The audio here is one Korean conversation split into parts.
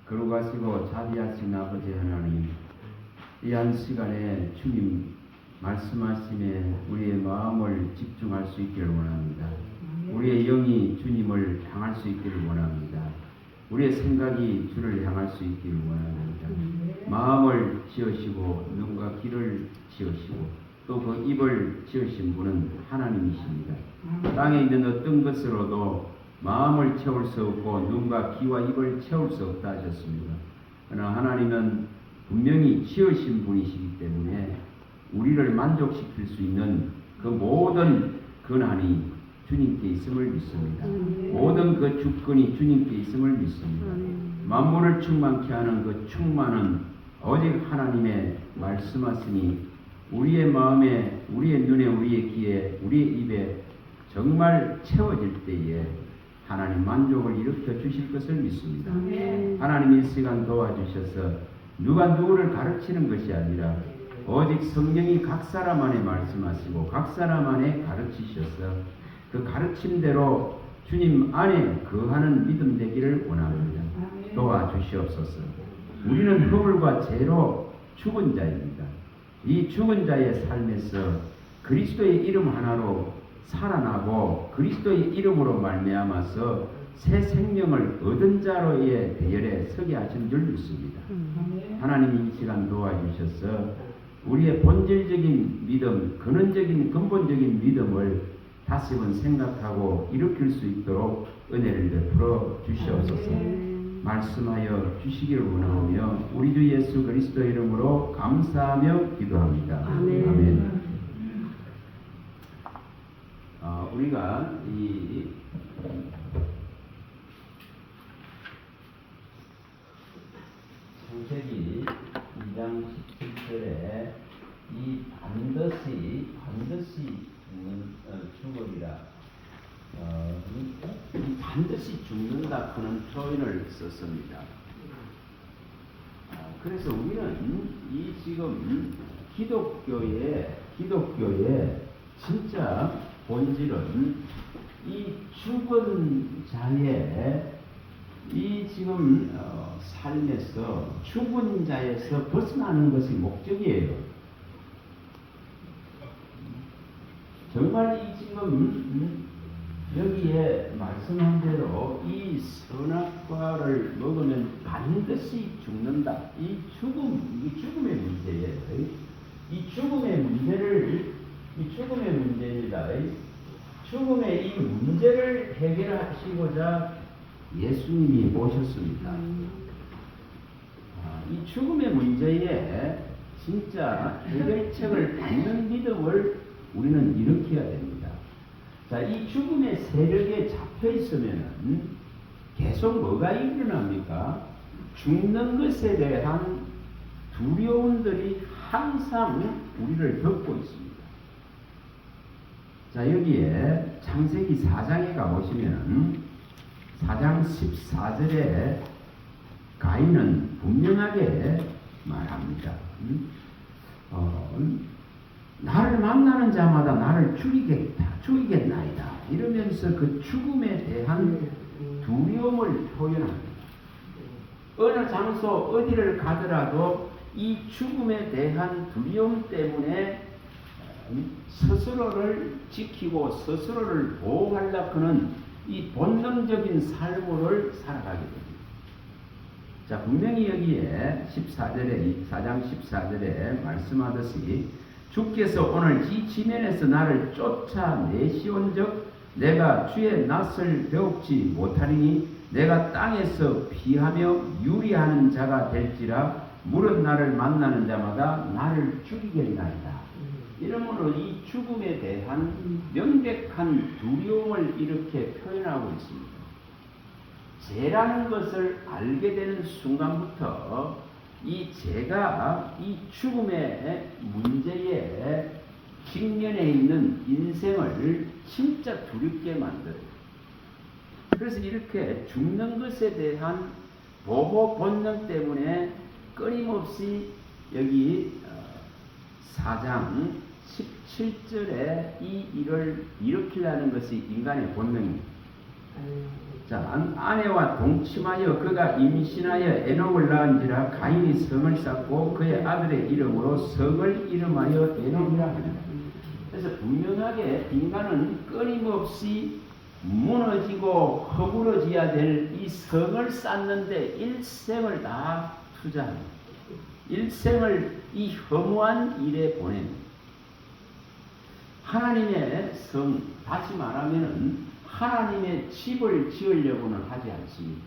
거룩하시고 자비하신 아버지 하나님, 이 한 시간에 주님 말씀하심에 우리의 마음을 집중할 수 있기를 원합니다. 우리의 영이 주님을 향할 수 있기를 원합니다. 우리의 생각이 주를 향할 수 있기를 원합니다. 마음을 지으시고 눈과 귀를 지으시고 또 그 입을 지으신 분은 하나님이십니다. 땅에 있는 어떤 것으로도 마음을 채울 수 없고 눈과 귀와 입을 채울 수 없다 하셨습니다. 그러나 하나님은 분명히 지으신 분이시기 때문에 우리를 만족시킬 수 있는 그 모든 권한이 주님께 있음을 믿습니다. 모든 그 주권이 주님께 있음을 믿습니다. 만물을 충만케 하는 그 충만은 오직 하나님의 말씀하시니 우리의 마음에, 우리의 눈에, 우리의 귀에, 우리의 입에 정말 채워질 때에 하나님 만족을 일으켜 주실 것을 믿습니다. 하나님 이 시간 도와주셔서 누가 누구를 가르치는 것이 아니라 오직 성령이 각 사람 안에 말씀하시고 각 사람 안에 가르치셔서 그 가르침대로 주님 안에 거하는 믿음 되기를 원합니다. 도와주시옵소서. 우리는 허물과 죄로 죽은 자입니다. 이 죽은 자의 삶에서 그리스도의 이름 하나로 살아나고 그리스도의 이름으로 말미암아서 새 생명을 얻은 자로의 대열에 서게 하신 줄 믿습니다. 하나님이 이 시간 도와주셔서 우리의 본질적인 믿음, 근원적인 근본적인 믿음을 다시 한번 생각하고 일으킬 수 있도록 은혜를 베풀어 주시옵소서. 말씀하여 주시기를 원하오며 우리 주 예수 그리스도 이름으로 감사하며 기도합니다. 아멘. 우리가 이 창세기 2장 17절에 이 반드시 죽으리라, 이 반드시 죽는다 그런 표현을 썼습니다. 그래서 우리는 이 지금 기독교의 진짜 본질은 이 죽은 자의 이 지금 삶에서 죽은 자에서 벗어나는 것이 목적이에요. 정말 이 지금 여기에 말씀한 대로 이 선악과를 먹으면 반드시 죽는다. 이 죽음의 문제예요. 이 죽음의 문제입니다. 죽음의 이 문제를 해결하시고자 예수님이 오셨습니다. 이 죽음의 문제에 진짜 해결책을 받는 믿음을 우리는 일으켜야 됩니다. 자, 이 죽음의 세력에 잡혀 있으면 계속 뭐가 일어납니까? 죽는 것에 대한 두려움들이 항상 우리를 덮고 있습니다. 자, 여기에 창세기 4장에 가보시면 4장 14절에 가인은 분명하게 말합니다. 나를 만나는 자마다 나를 죽이겠나이다. 이러면서 그 죽음에 대한 두려움을 표현합니다. 어느 장소 어디를 가더라도 이 죽음에 대한 두려움 때문에 스스로를 지키고 스스로를 보호하려고 하는 이 본능적인 삶을 살아가게 됩니다. 자, 분명히 여기에 4장 14절에 말씀하듯이 주께서 오늘 이 지면에서 나를 쫓아내시온즉 내가 주의 낯을 배웁지 못하리니 내가 땅에서 피하며 유리하는 자가 될지라 물은 나를 만나는 자마다 나를 죽이겠나이다. 이러므로 이 죽음에 대한 명백한 두려움을 이렇게 표현하고 있습니다. 죄라는 것을 알게 되는 순간부터 이 죄가 이 죽음의 문제에 직면해 있는 인생을 진짜 두렵게 만들어요. 그래서 이렇게 죽는 것에 대한 보호 본능 때문에 끊임없이 여기 4장 17절에 이 일을 일으키려는 것이 인간의 본능입니다. 자, 아내와 동침하여 그가 임신하여 에녹을 낳은지라 가인이 성을 쌓고 그의 아들의 이름으로 성을 이름하여 에녹이라 하니라. 그래서 분명하게 인간은 끊임없이 무너지고 허물어져야 될 이 성을 쌓는데 일생을 다 투자합니다. 일생을 이 허무한 일에 보냅니다. 하나님의 성, 다시 말하면은 하나님의 집을 지으려고는 하지 않습니다.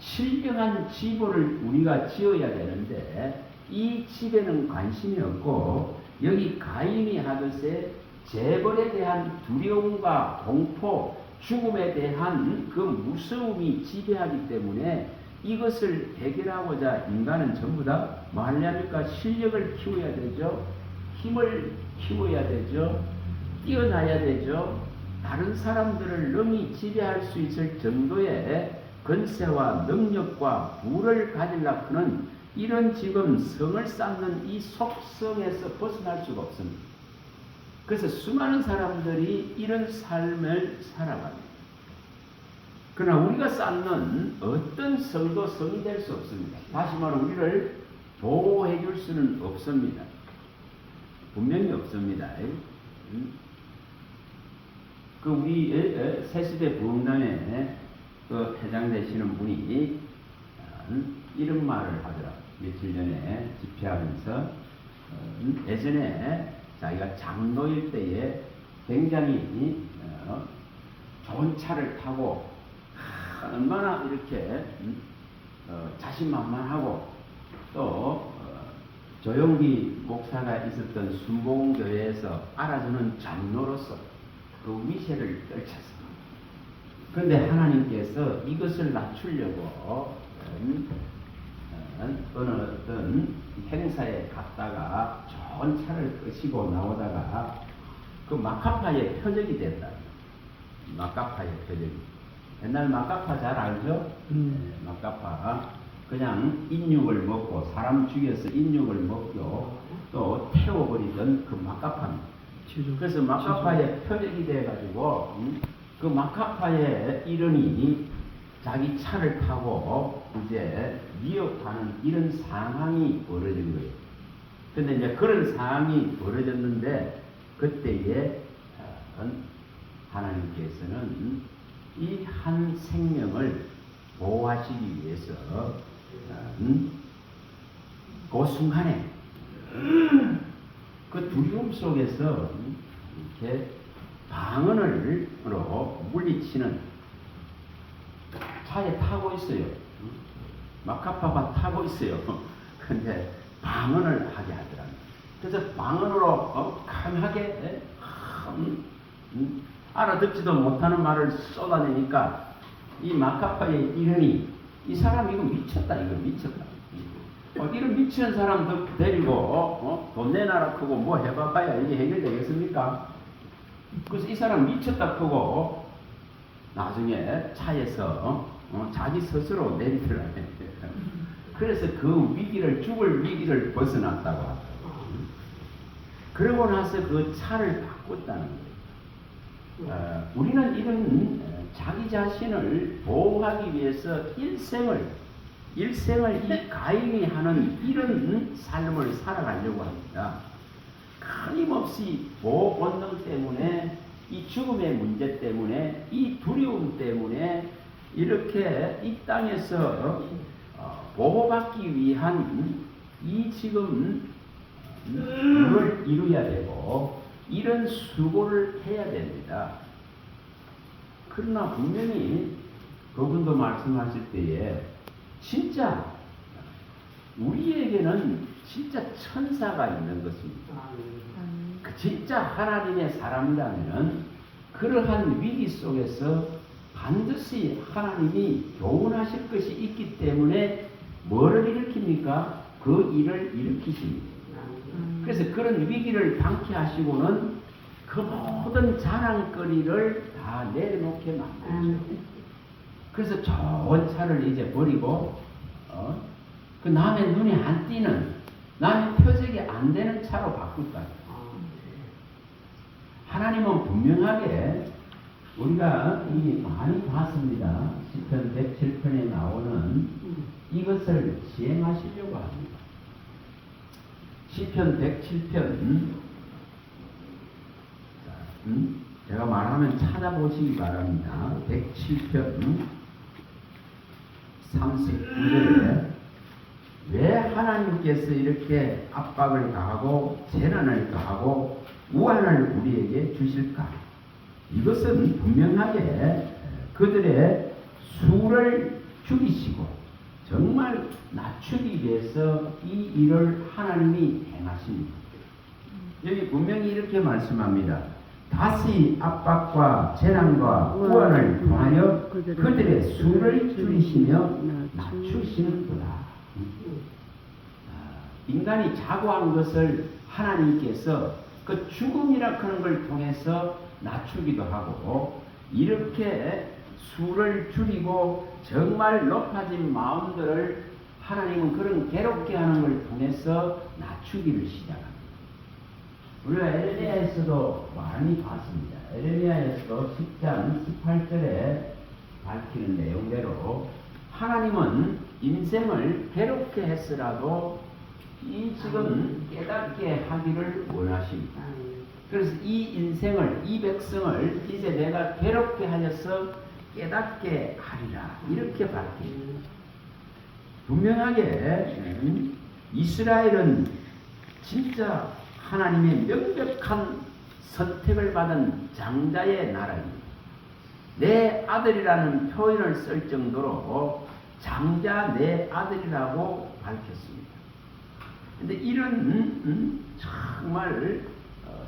신령한 집을 우리가 지어야 되는데 이 집에는 관심이 없고 여기 가인이 하듯이 재벌에 대한 두려움과 공포, 죽음에 대한 그 무서움이 지배하기 때문에 이것을 해결하고자 인간은 전부 다 뭐 하려니까 실력을 키워야 되죠. 힘을 키워야 되죠. 뛰어나야 되죠. 다른 사람들을 능히 지배할 수 있을 정도의 권세와 능력과 부를 가지려고 하는 이런 지금 성을 쌓는 이 속성에서 벗어날 수가 없습니다. 그래서 수많은 사람들이 이런 삶을 살아갑니다. 그러나 우리가 쌓는 어떤 성도 성이 될 수 없습니다. 다시 말해 우리를 보호해 줄 수는 없습니다. 분명히 없습니다. 그 우리 새시대 부흥단에 그 회장 되시는 분이 이런 말을 하더라. 며칠 전에 집회하면서 예전에 자기가 장로일 때에 굉장히 좋은 차를 타고 얼마나 이렇게 자신만만하고 또 조용기 목사가 있었던 순복음교회에서 알아주는 장로로서 그 위세를 떨쳤습니다. 그런데 하나님께서 이것을 낮추려고 어떤 행사에 갔다가 좋은 차를 끄시고 나오다가 그 마카파의 표적이 됐다. 마카파의 표적이. 옛날 마카파 잘 알죠? 마카파. 그냥 인육을 먹고 사람 죽여서 인육을 먹고 또 태워버리던 그 마카파입니다. 그래서 마카파의 표적이 돼가지고 그 마카파의 일원이 자기 차를 타고 이제 미혹하는 이런 상황이 벌어진 거예요. 근데 이제 그런 상황이 벌어졌는데 그때에 하나님께서는 이 한 생명을 보호하시기 위해서 그 순간에 그 두려움 속에서 이렇게 방언으로 물리치는 차에 타고 있어요. 마카파가 타고 있어요. 근데 방언을 하게 하더랍니다. 그래서 방언으로 강하게 알아듣지도 못하는 말을 쏟아내니까 이 마카파의 일원이 이 사람 이거 미쳤다. 이런 미치는 사람도 데리고 돈 내놔라 크고 뭐 해봐봐야 이게 해결되겠습니까? 그래서 이 사람 미쳤다 크고 나중에 차에서 자기 스스로 내리더라고요. 그래서 그 위기를 죽을 위기를 벗어났다고 하더라고요. 그러고 나서 그 차를 바꿨다는 거예요. 우리는 이런 자기 자신을 보호하기 위해서 일생을 이 가인이 하는 이런 삶을 살아가려고 합니다. 끊임없이 보호 본능 때문에 이 죽음의 문제 때문에 이 두려움 때문에 이렇게 이 땅에서 보호받기 위한 이 지금 을 이루어야 되고 이런 수고를 해야 됩니다. 그러나 분명히 그분도 말씀하실 때에 진짜 우리에게는 진짜 천사가 있는 것입니다. 진짜 하나님의 사람이라면 그러한 위기 속에서 반드시 하나님이 교훈하실 것이 있기 때문에 뭐를 일으킵니까? 그 일을 일으키십니다. 그래서 그런 위기를 방치 하시고는 그 모든 자랑거리를 다 내려놓게 만들죠. 그래서 좋은 차를 이제 버리고 그 남의 눈에 안 띄는 남의 표적이 안 되는 차로 바꿨다. 하나님은 분명하게 우리가 이미 많이 봤습니다. 시편 107편에 나오는 이것을 시행하시려고 합니다. 시편 107편 제가 말하면 찾아보시기 바랍니다. 107편 39절에 왜 하나님께서 이렇게 압박을 가하고 재난을 가하고 우환을 우리에게 주실까? 이것은 분명하게 그들의 수를 줄이시고 정말 낮추기 위해서 이 일을 하나님이 행하십니다. 여기 분명히 이렇게 말씀합니다. 다시 압박과 재난과 우환을 통하여 그들의 수를 줄이시며 낮추시는구나. 인간이 자고한 것을 하나님께서 그 죽음이라 하는 걸 통해서 낮추기도 하고 이렇게 수를 줄이고 정말 높아진 마음들을 하나님은 그런 괴롭게 하는 걸 통해서 낮추기를 시작합니다. 우리가 에레미야에서도 많이 봤습니다. 에레미야에서도 10장 18절에 밝히는 내용대로 하나님은 인생을 괴롭게 했으라도 이 지금 깨닫게 하기를 원하십니다. 그래서 이 인생을, 이 백성을 이제 내가 괴롭게 하여서 깨닫게 하리라. 이렇게 밝힙니다. 분명하게 이스라엘은 진짜 하나님의 명백한 선택을 받은 장자의 나라입니다. 내 아들이라는 표현을 쓸 정도로 장자 내 아들이라고 밝혔습니다. 그런데 이런 정말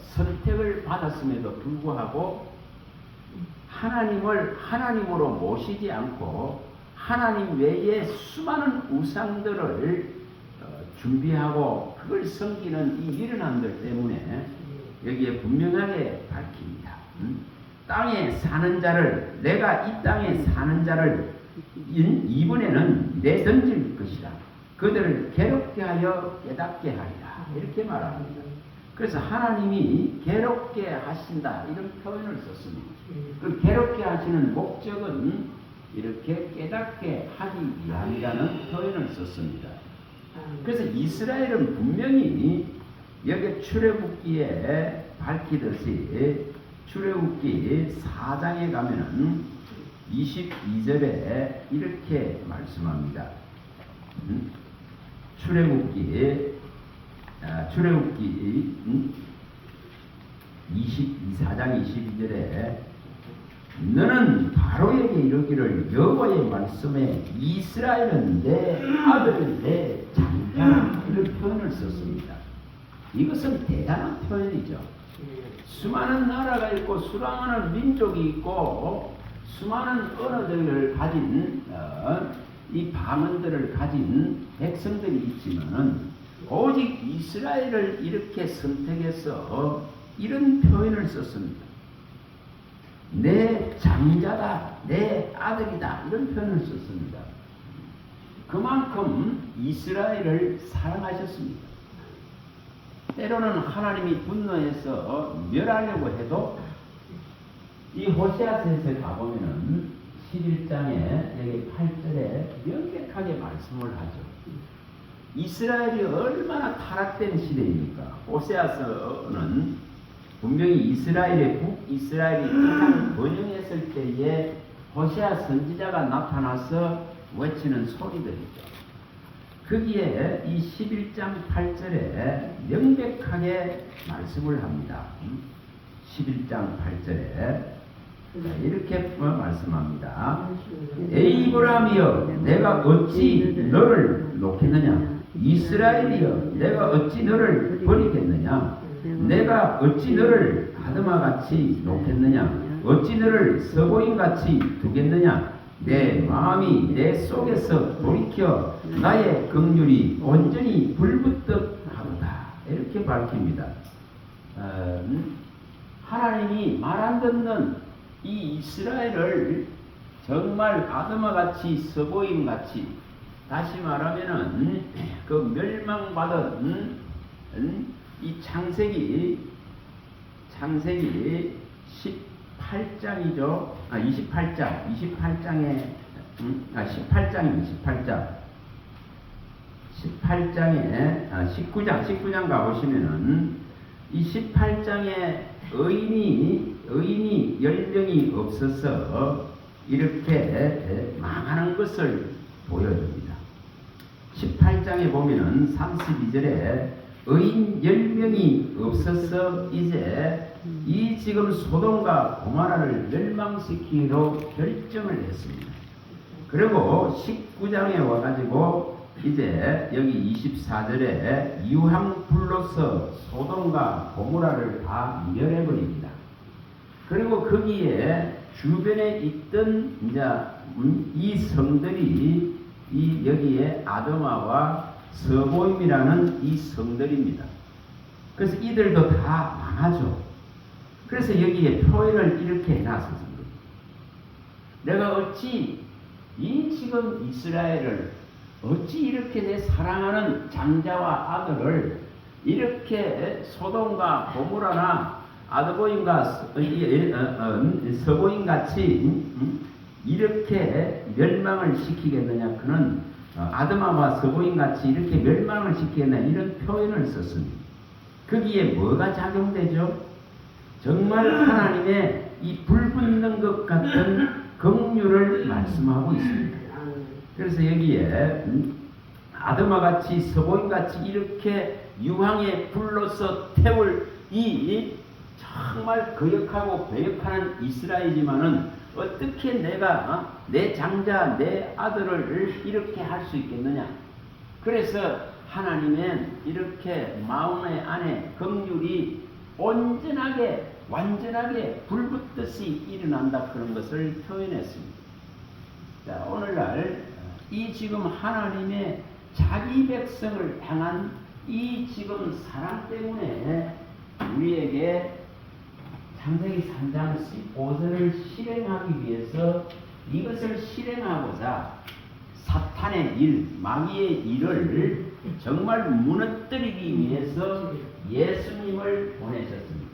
선택을 받았음에도 불구하고 하나님을 하나님으로 모시지 않고 하나님 외에 수많은 우상들을 준비하고 그걸 섬기는 이 미련함들 때문에 여기에 분명하게 밝힙니다. 땅에 사는 자를 내가 이 땅에 사는 자를 이번에는 내던질 것이라. 그들을 괴롭게 하여 깨닫게 하리라. 이렇게 말합니다. 그래서 하나님이 괴롭게 하신다 이런 표현을 썼습니다. 그 괴롭게 하시는 목적은 이렇게 깨닫게 하기 위함이라는 표현을 썼습니다. 그래서 이스라엘은 분명히 여기 출애굽기에 밝히듯이 출애굽기 4장에 가면은 22절에 이렇게 말씀합니다. 출애굽기 4장 22절에 너는 바로에게 이르기를 여호와의 말씀에 이스라엘은 내 아들 내 장자 이런 표현을 썼습니다. 이것은 대단한 표현이죠. 수많은 나라가 있고 수많은 민족이 있고 수많은 언어들을 가진 이 방언들을 가진 백성들이 있지만은 오직 이스라엘을 이렇게 선택해서 이런 표현을 썼습니다. 내 장자다, 내 아들이다 이런 표현을 썼습니다. 그만큼 이스라엘을 사랑하셨습니다. 때로는 하나님이 분노해서 멸하려고 해도 이 호세아서에 가보면은 11장에 여기 8절에 명백하게 말씀을 하죠. 이스라엘이 얼마나 타락된 시대입니까? 호세아서는 분명히 이스라엘의 북이스라엘이 가장 번영했을 때에 호세아 선지자가 나타나서 외치는 소리들이죠. 거기에 이 11장 8절에 명백하게 말씀을 합니다. 11장 8절에 이렇게 말씀합니다. 에이브라함이여 내가 어찌 너를 놓겠느냐? 이스라엘이여 내가 어찌 너를 버리겠느냐? 내가 어찌 너를 아드마같이 놓겠느냐? 어찌 너를 서보임같이 두겠느냐? 내 마음이 내 속에서 돌이켜 나의 긍휼이 온전히 불붙듯 하도다. 이렇게 밝힙니다. 하나님이 말 안 듣는 이 이스라엘을 정말 아드마같이 서보임같이 다시 말하면은 그 멸망받은 이 창세기 28장이죠. 18장에 18장입니다. 18장에 19장 가보시면은 이 18장에 의인이 10명이 없어서 이렇게 망하는 것을 보여줍니다. 18장에 보면은 32절에 의인 10명이 없어서 이제 이 지금 소돔과 고모라를 멸망시키기로 결정을 했습니다. 그리고 19장에 와가지고 이제 여기 24절에 유황불로서 소돔과 고모라를 다 멸해버립니다. 그리고 거기에 주변에 있던 이제 이 성들이 이 여기에 아도마와 서보임이라는 이 성들입니다. 그래서 이들도 다 망하죠. 그래서 여기에 표현을 이렇게 해놨습니다. 내가 어찌 이 지금 이스라엘을 어찌 이렇게 내 사랑하는 장자와 아들을 이렇게 소돔과 고모라나 아드보임과 서보임 같이 이렇게 멸망을 시키겠느냐. 그는 아드마와 서보임 같이 이렇게 멸망을 시키겠느냐. 이런 표현을 썼습니다. 거기에 뭐가 작용되죠? 정말 하나님의 이 불붙는 것 같은 긍휼을 말씀하고 있습니다. 그래서 여기에 아드마같이 서보임같이 이렇게 유황에 불로서 태울 이 정말 거역하고 배역하는 이스라엘이지만은 어떻게 내가 내 장자 내 아들을 이렇게 할 수 있겠느냐. 그래서 하나님은 이렇게 마음의 안에 긍휼이 온전하게 완전하게 불붙듯이 일어난다 그런 것을 표현했습니다. 자, 오늘날 이 지금 하나님의 자기 백성을 향한 이 지금 사랑 때문에 우리에게 창세기 3장 15절을 실행하기 위해서 이것을 실행하고자 사탄의 일, 마귀의 일을 정말 무너뜨리기 위해서 예수님을 보내셨습니다.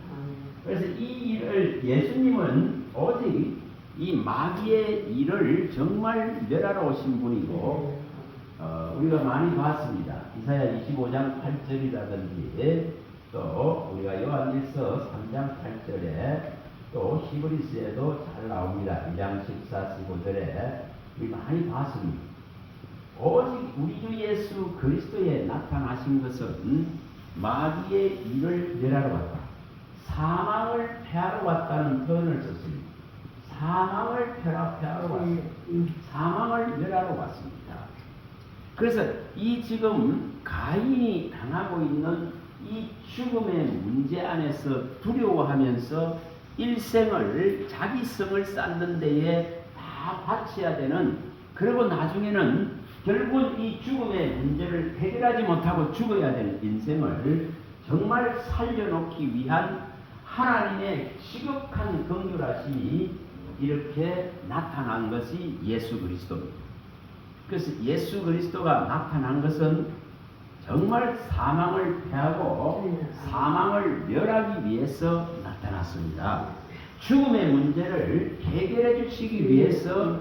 그래서 이 일을 예수님은 오직 이 마귀의 일을 정말 멸하러 오신 분이고 우리가 많이 봤습니다. 이사야 25장 8절이라든지 또 우리가 요한일서 3장 8절에 또 히브리스에도 잘 나옵니다. 2장 14, 15절에 우리 많이 봤습니다. 오직 우리 주 예수 그리스도에 나타나신 것은 마귀의 일을 멸하러 왔다. 사망을 패하러 왔다는 표현을 썼습니다. 사망을 패하러 왔습니다. 사망을 멸하러 왔습니다. 그래서 이 지금 가인이 당하고 있는 이 죽음의 문제 안에서 두려워하면서 일생을 자기 성을 쌓는 데에 다 바쳐야 되는, 그리고 나중에는 결국 이 죽음의 문제를 해결하지 못하고 죽어야 되는 인생을 정말 살려놓기 위한 하나님의 시급한 긍휼하심이 이렇게 나타난 것이 예수 그리스도입니다. 그래서 예수 그리스도가 나타난 것은 정말 사망을 패하고 사망을 멸하기 위해서 나타났습니다. 죽음의 문제를 해결해 주시기 위해서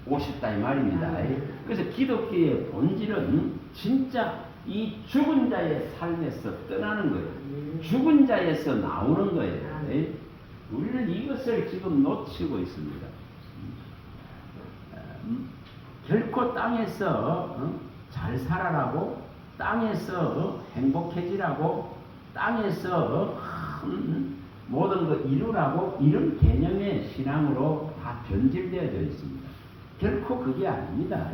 오셨다 이 말입니다. 그래서 기독교의 본질은 진짜 이 죽은 자의 삶에서 떠나는 거예요. 죽은 자에서 나오는 거예요. 우리는 이것을 지금 놓치고 있습니다. 결코 땅에서 잘 살아라고, 땅에서 행복해지라고, 땅에서 모든 거 이루라고, 이런 개념의 신앙으로 다 변질되어져 있습니다. 결코 그게 아닙니다.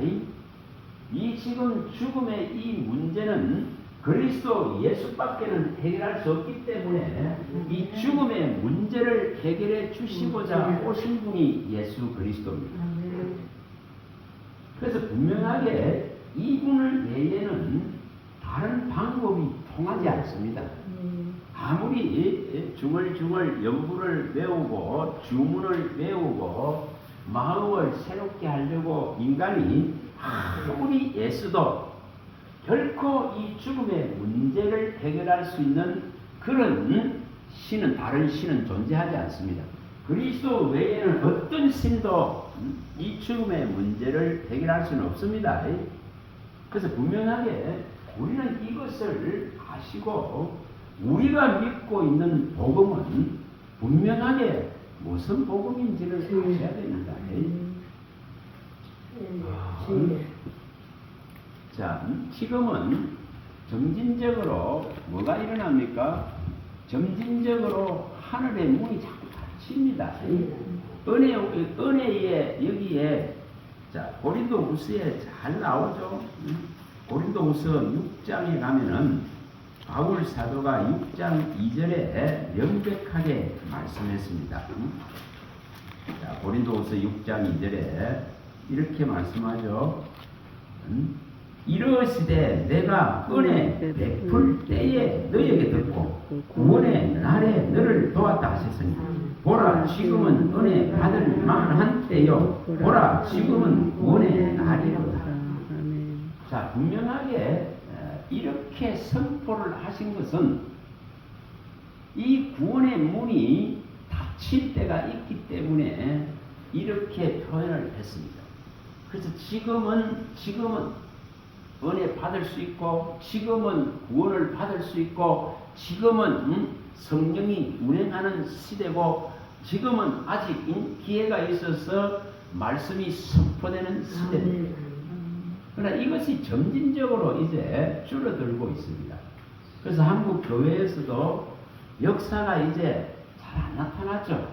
이 지금 죽음의 이 문제는 그리스도 예수밖에는 해결할 수 없기 때문에 이 죽음의 문제를 해결해 주시고자 오신 분이 예수 그리스도입니다. 그래서 분명하게 이분을 외에는 다른 방법이 통하지 않습니다. 아무리 중얼중얼 연부를 외우고 주문을 외우고 마음을 새롭게 하려고 인간이 아무리 애써도 결코 이 죽음의 문제를 해결할 수 있는 그런 신은, 다른 신은 존재하지 않습니다. 그리스도 외에는 어떤 신도 이 죽음의 문제를 해결할 수는 없습니다. 그래서 분명하게 우리는 이것을 아시고 우리가 믿고 있는 복음은 분명하게 무슨 복음인지를 아셔야 됩니다. 자, 지금은 점진적으로 뭐가 일어납니까? 점진적으로 하늘의 문이 자꾸 닫힙니다. 은혜에 여기에 자 고린도후서에 잘 나오죠. 고린도후서 6장에 가면은 바울 사도가 6장 2절에 명백하게 말씀했습니다. 자, 고린도후서 6장 2절에 이렇게 말씀하죠. 이르시되 내가 은혜 베풀 때에 너희에게 듣고 구원의 날에 너를 도왔다 하셨으니 보라 지금은 은혜 받을 만한 때요 보라 지금은 구원의 날이로다. 자, 분명하게 이렇게 선포를 하신 것은 이 구원의 문이 닫힐 때가 있기 때문에 이렇게 표현을 했습니다. 그래서 지금은 은혜 받을 수 있고 지금은 구원을 받을 수 있고 지금은 성령이 운행하는 시대고 지금은 아직 기회가 있어서 말씀이 선포되는 시대입니다. 그러나 이것이 점진적으로 이제 줄어들고 있습니다. 그래서 한국 교회에서도 역사가 이제 잘 안 나타나죠.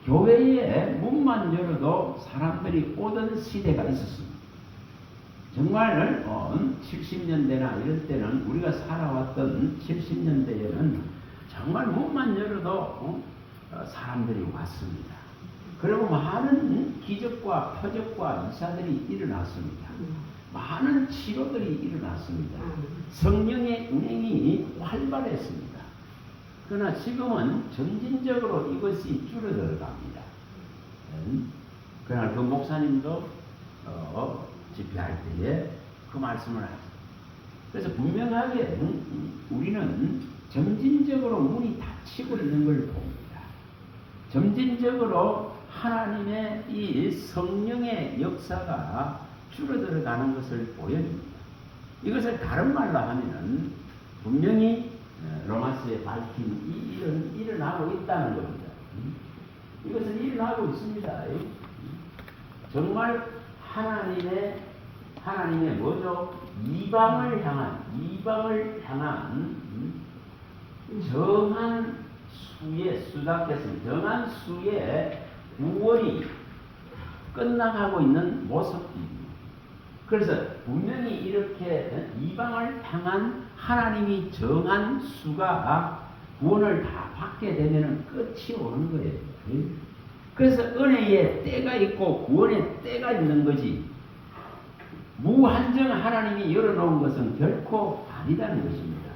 교회에 문만 열어도 사람들이 오던 시대가 있었습니다. 정말 70년대나 이럴 때는 우리가 살아왔던 70년대에는 정말 문만 열어도 사람들이 왔습니다. 그리고 많은 기적과 표적과 이사들이 일어났습니다. 많은 치료들이 일어났습니다. 성령의 운행이 활발했습니다. 그러나 지금은 점진적으로 이것이 줄어들어갑니다. 그러나 그 목사님도 집회할 때에 그 말씀을 하죠. 그래서 분명하게 우리는 점진적으로 문이 닫히고 있는 걸 봅니다. 점진적으로 하나님의 이 성령의 역사가 줄어들어가는 것을 보여줍니다. 이것을 다른 말로 하면은 분명히 로마서에 밝힌 이 일은 일어나고 있다는 겁니다. 이것은 일어나고 있습니다. 정말 하나님의 뭐죠? 이방을 향한 정한 수의 수답했습니다. 정한 수의 구원이 끝나가고 있는 모습입니다. 그래서 분명히 이렇게 이방을 향한 하나님이 정한 수가 구원을 다 받게 되면 끝이 오는 거예요. 그래서 은혜의 때가 있고 구원의 때가 있는 거지 무한정 하나님이 열어놓은 것은 결코 아니다는 것입니다.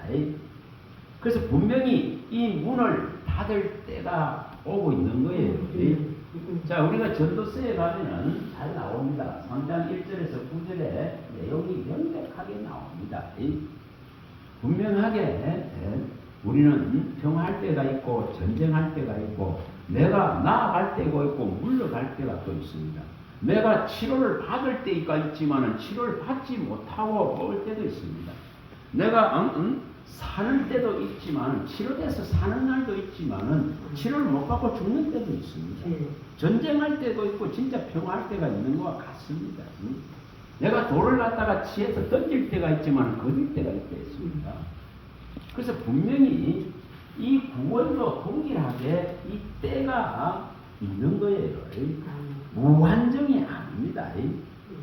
그래서 분명히 이 문을 닫을 때가 오고 있는 거예요. 자, 우리가 전도서에 가면은 잘 나옵니다. 3장 1절에서 9절에 내용이 명백하게 나옵니다. 분명하게 우리는 평화할 때가 있고 전쟁할 때가 있고 내가 나아갈 때가 있고 물러갈 때가 또 있습니다. 내가 치료를 받을 때가 있지만 치료를 받지 못하고 올 때도 있습니다. 내가 사는 때도 있지만 치료돼서 사는 날도 있지만 치료를 못 받고 죽는 때도 있습니다. 전쟁할 때도 있고 진짜 평화할 때가 있는 것과 같습니다. 내가 돌을 갖다가 치에서 던질 때가 있지만 거둘 때가 있습니다. 그래서 분명히 이 구원도 동일하게 이 때가 있는 거예요. 무한정이 아닙니다.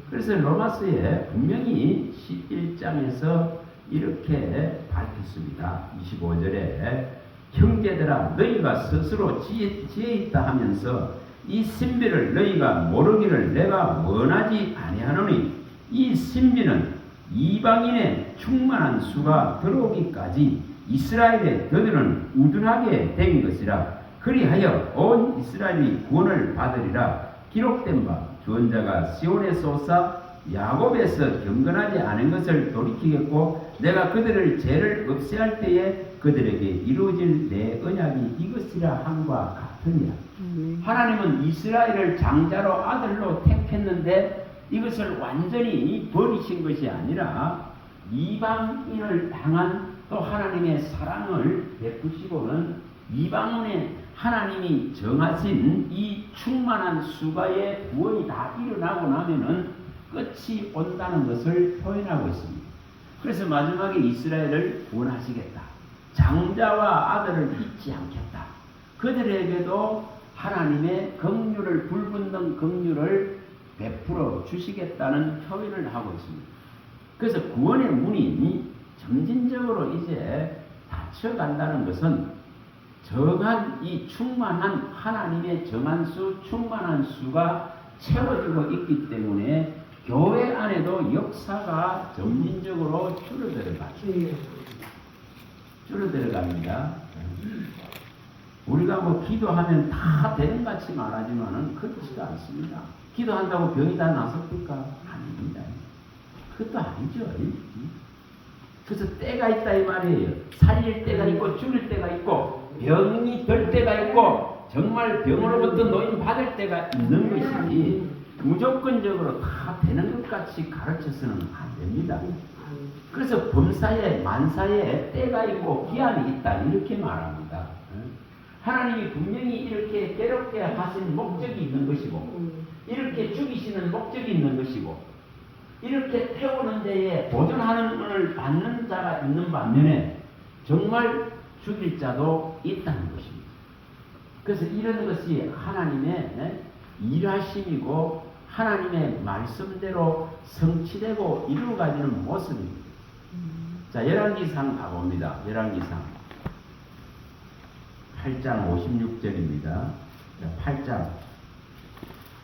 그래서 로마서에 분명히 11장에서 이렇게 밝혔습니다. 25절에 형제들아 너희가 스스로 지혜 있다 하면서 이 신비를 너희가 모르기를 내가 원하지 아니하노니 이 신비는 이방인의 충만한 수가 들어오기까지 이스라엘의 너희는 우둔하게 된 것이라. 그리하여 온 이스라엘이 구원을 받으리라. 기록된 바 주원자가 시온에서 오사 야곱에서 경건하지 않은 것을 돌이키겠고 내가 그들을 죄를 없애할 때에 그들에게 이루어질 내 언약이 이것이라 함과 같으니라. 하나님은 이스라엘을 장자로 아들로 택했는데 이것을 완전히 버리신 것이 아니라 이방인을 향한 또 하나님의 사랑을 베푸시고는 이방인의 하나님이 정하신 이 충만한 수가의 구원이 다 일어나고 나면은 끝이 온다는 것을 표현하고 있습니다. 그래서 마지막에 이스라엘을 구원하시겠다. 장자와 아들을 잊지 않겠다. 그들에게도 하나님의 긍휼을 불붙는 긍휼을 베풀어 주시겠다는 표현을 하고 있습니다. 그래서 구원의 문이 점진적으로 이제 닫혀간다는 것은 정한 이 충만한 하나님의 정한 수, 충만한 수가 채워지고 있기 때문에 교회 안에도 역사가 점진적으로 줄어들어갑니다. 우리가 뭐 기도하면 다 되는 같이 말하지만은 그렇지가 않습니다. 기도한다고 병이 다 나섭니까? 아닙니다. 그것도 아니죠. 그래서 때가 있다 이 말이에요. 살릴 때가 있고 죽일 때가 있고 병이 될 때가 있고 정말 병으로부터 노임 받을 때가 있는 것이지 무조건적으로 다 되는 것 같이 가르쳐서는 안 됩니다. 그래서 범사에 만사에 때가 있고 기한이 있다 이렇게 말합니다. 하나님이 분명히 이렇게 괴롭게 하신 목적이 있는 것이고 이렇게 죽이시는 목적이 있는 것이고 이렇게 태우는 데에 보존하는 것을 받는 자가 있는 반면에 정말 죽일 자도 있다는 것입니다. 그래서 이런 것이 하나님의 일하심이고 하나님의 말씀대로 성취되고 이루어가지는 모습입니다. 자, 열왕기상 가봅니다. 열왕기상 8장 56절입니다. 자, 8장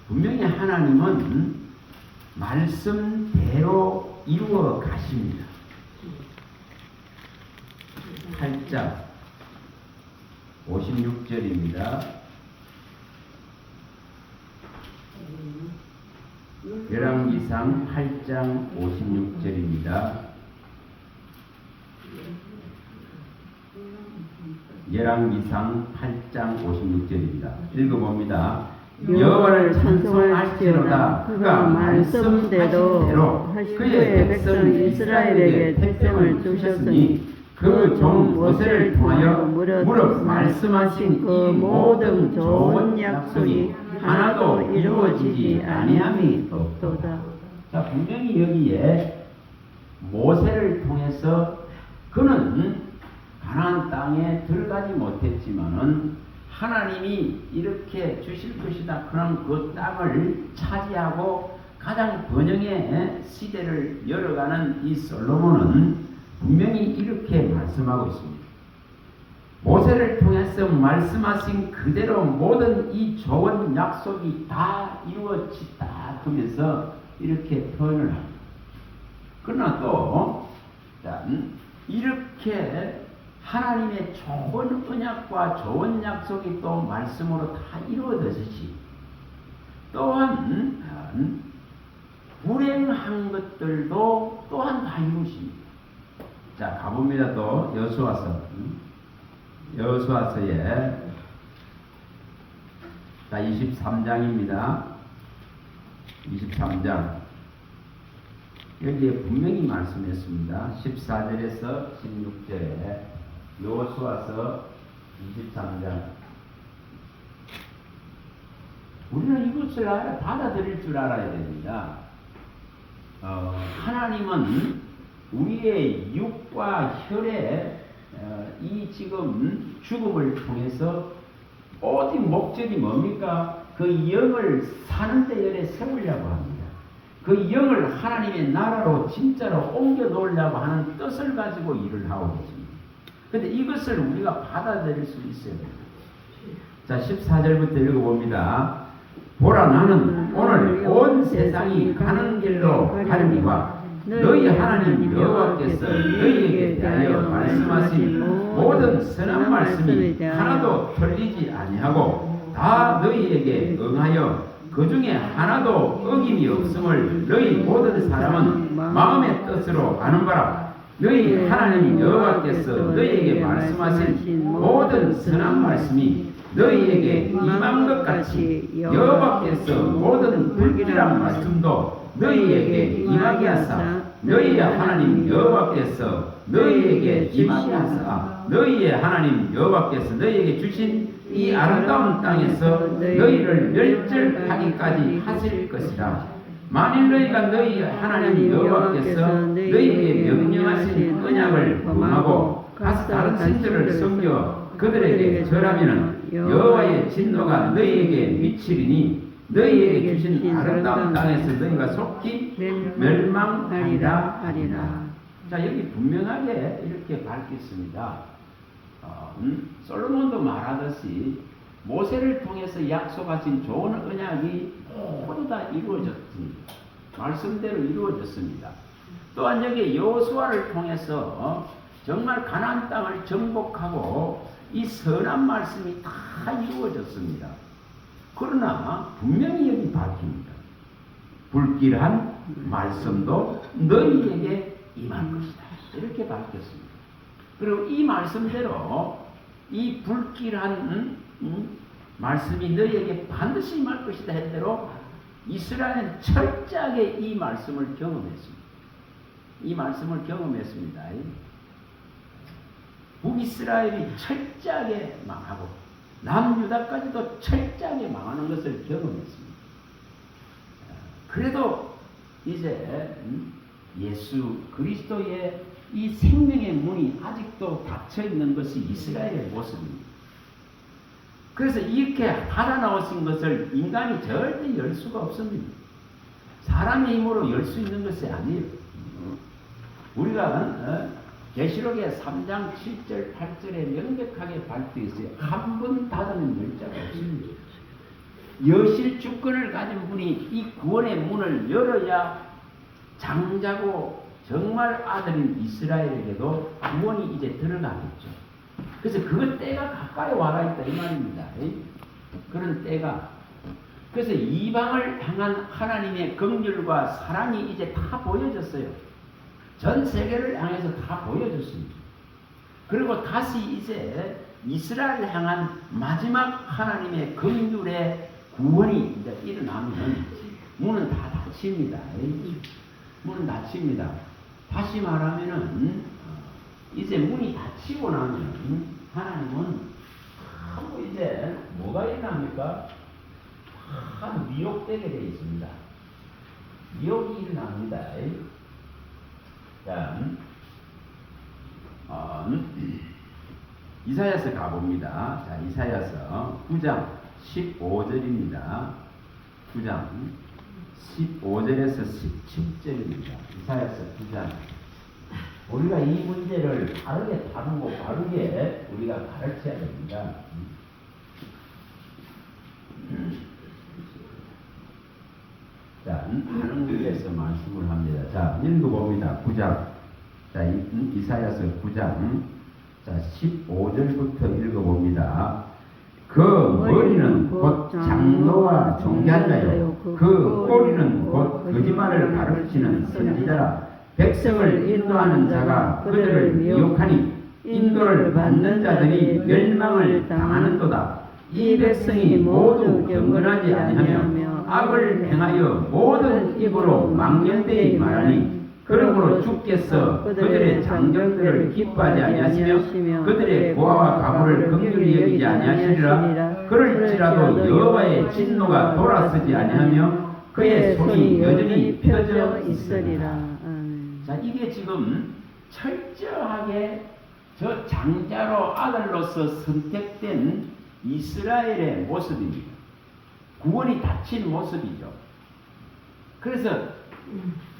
분명히 하나님은 말씀대로 이루어 가십니다. 8장 56절입니다. 열왕기상 8장 56절입니다. 열왕기상 8장 56절입니다. 읽어봅니다. 여호와를 찬송할지로다. 그가 말씀대로 그의 백성 이스라엘에게 백성을 주셨으니 그 종 모세를 통하여 무릇 말씀하신 그 모든 좋은 약속이 하나도 이루어지지 아니함이 없도다. 자, 분명히 여기에 모세를 통해서 그는 가나안 땅에 들어가지 못했지만은 하나님이 이렇게 주실 것이다. 그럼 그 땅을 차지하고 가장 번영의 시대를 열어가는 이 솔로몬은 분명히 이렇게 말씀하고 있습니다. 모세를 통해서 말씀하신 그대로 모든 이 좋은 약속이 다 이루어졌다 하면서 이렇게 표현을 합니다. 그러나 또 이렇게 하나님의 좋은 언약과 좋은 약속이 또 말씀으로 다 이루어졌듯이 또한 불행한 것들도 또한 다 이루십니다. 자, 가봅니다. 또 여호수아서 여호수아서에 자 23장입니다. 23장 여기에 분명히 말씀했습니다. 14절에서 16절에 여호수아서 23장 우리는 이것을 받아들일 줄 알아야 됩니다. 하나님은 우리의 육과 혈의 이 지금 죽음을 통해서 오직 목적이 뭡니까? 그 영을 사는 데열에 세우려고 합니다. 그 영을 하나님의 나라로 진짜로 옮겨 놓으려고 하는 뜻을 가지고 일을 하고 계십니다. 그런데 이것을 우리가 받아들일 수 있어야 됩니다. 자, 14절부터 읽어봅니다. 보라, 나는 오늘 온 세상이 가는 길로 가려니와 너희 하나님 여호와께서 너희에게 대하여 말씀하신 모든 선한 말씀이 하나도 틀리지 아니하고 다 너희에게 응하여 그 중에 하나도 어김이 없음을 너희 모든 사람은 마음의 뜻으로 아는 바라. 너희 하나님 여호와께서 너희에게 말씀하신 모든 선한 말씀이 너희에게 임한 것 같이 여호와께서 모든 불길한 말씀도 너희에게 임하게 하사 너희의 하나님 여호와께서 너희에게 임하게 하사 너희의 하나님 여호와께서 너희에게 주신 이 아름다운 땅에서 너희를 멸절하기까지 하실 것이라. 만일 너희가 너희 하나님 여호와께서 너희에게 명령하신 언약을 범하고 가서 다른 신들을 섬겨 그들에게 절하면은 여호와의 진노가 너희에게 미치리니 너희에게 주신 아름다운 땅에서 너희가 속히 멸망하리라 하리라. 자, 여기 분명하게 이렇게 밝혔습니다. 솔로몬도 말하듯이 모세를 통해서 약속하신 좋은 언약이 모두 다 이루어졌습니다. 말씀대로 이루어졌습니다. 또한 여기 여호수아를 통해서 정말 가나안 땅을 정복하고 이 선한 말씀이 다 이루어졌습니다. 그러나 분명히 여기 밝힙니다. 불길한 말씀도 너희에게 임할 것이다. 이렇게 밝혔습니다. 그리고 이 말씀대로 이 불길한 말씀이 너희에게 반드시 임할 것이다 했대로 이스라엘은 철저하게 이 말씀을 경험했습니다. 이 말씀을 경험했습니다. 북이스라엘이 철저하게 망하고 남유다까지도 철저하게 망하는 것을 경험했습니다. 그래도 이제 예수 그리스도의 이 생명의 문이 아직도 닫혀 있는 것이 이스라엘의 모습입니다. 그래서 이렇게 닫아 나오신 것을 인간이 절대 열 수가 없습니다. 사람의 힘으로 열 수 있는 것이 아니에요. 우리가 계시록의 3장 7절 8절에 명백하게 밝혀 있어요. 한 번 닫으면 열 자가 없습니다. 여실 주권을 가진 분이 이 구원의 문을 열어야 장자고 정말 아들인 이스라엘에게도 구원이 이제 들어가겠죠. 그래서 그 때가 가까이 와가 있다 이 말입니다. 그런 때가. 그래서 이방을 향한 하나님의 긍휼과 사랑이 이제 다 보여졌어요. 전 세계를 향해서 다 보여줬습니다. 그리고 다시 이제 이스라엘을 향한 마지막 하나님의 긍휼의 구원이 이제 일어나면 문은 다 닫힙니다. 문은 닫힙니다. 다시 말하면은 이제 문이 닫히고 나면 하나님은 뭐 이제 뭐가 일어납니까? 다 미혹되게 되어 있습니다. 미혹이 일어납니다. 자, 이사야서 가봅니다. 자, 이사야서 9장 15절입니다. 9장 15절에서 17절입니다. 이사야서 9장. 우리가 이 문제를 바르게 다루고 바르게 우리가 가르쳐야 됩니다. 자, 한국에서 말씀을 합니다. 자, 읽어봅니다. 9장. 자, 이사야서 9장. 자, 15절부터 읽어봅니다. 그 머리는 곧 장로와 종교자요. 그 꼬리는 곧 거짓말을 가르치는 선지자라. 백성을 인도하는 자가 그들을 미혹하니 인도를 받는 자들이 멸망을 당하는도다. 이 백성이 모두 경건하지 아니하며 악을 행하여 모든 입으로 망령되이 말하니 그러므로 주께서 그들의 장정들을 기뻐하지 아니하시며 그들의 고아와 가부를 긍휼히 여기지 아니하시리라. 그럴지라도 여호와의 진노가 돌아서지 아니하며 그의 손이 여전히 펴져 있으리라. 자, 이게 지금 철저하게 저 장자로 아들로서 선택된 이스라엘의 모습입니다. 구원이 닫힌 모습이죠. 그래서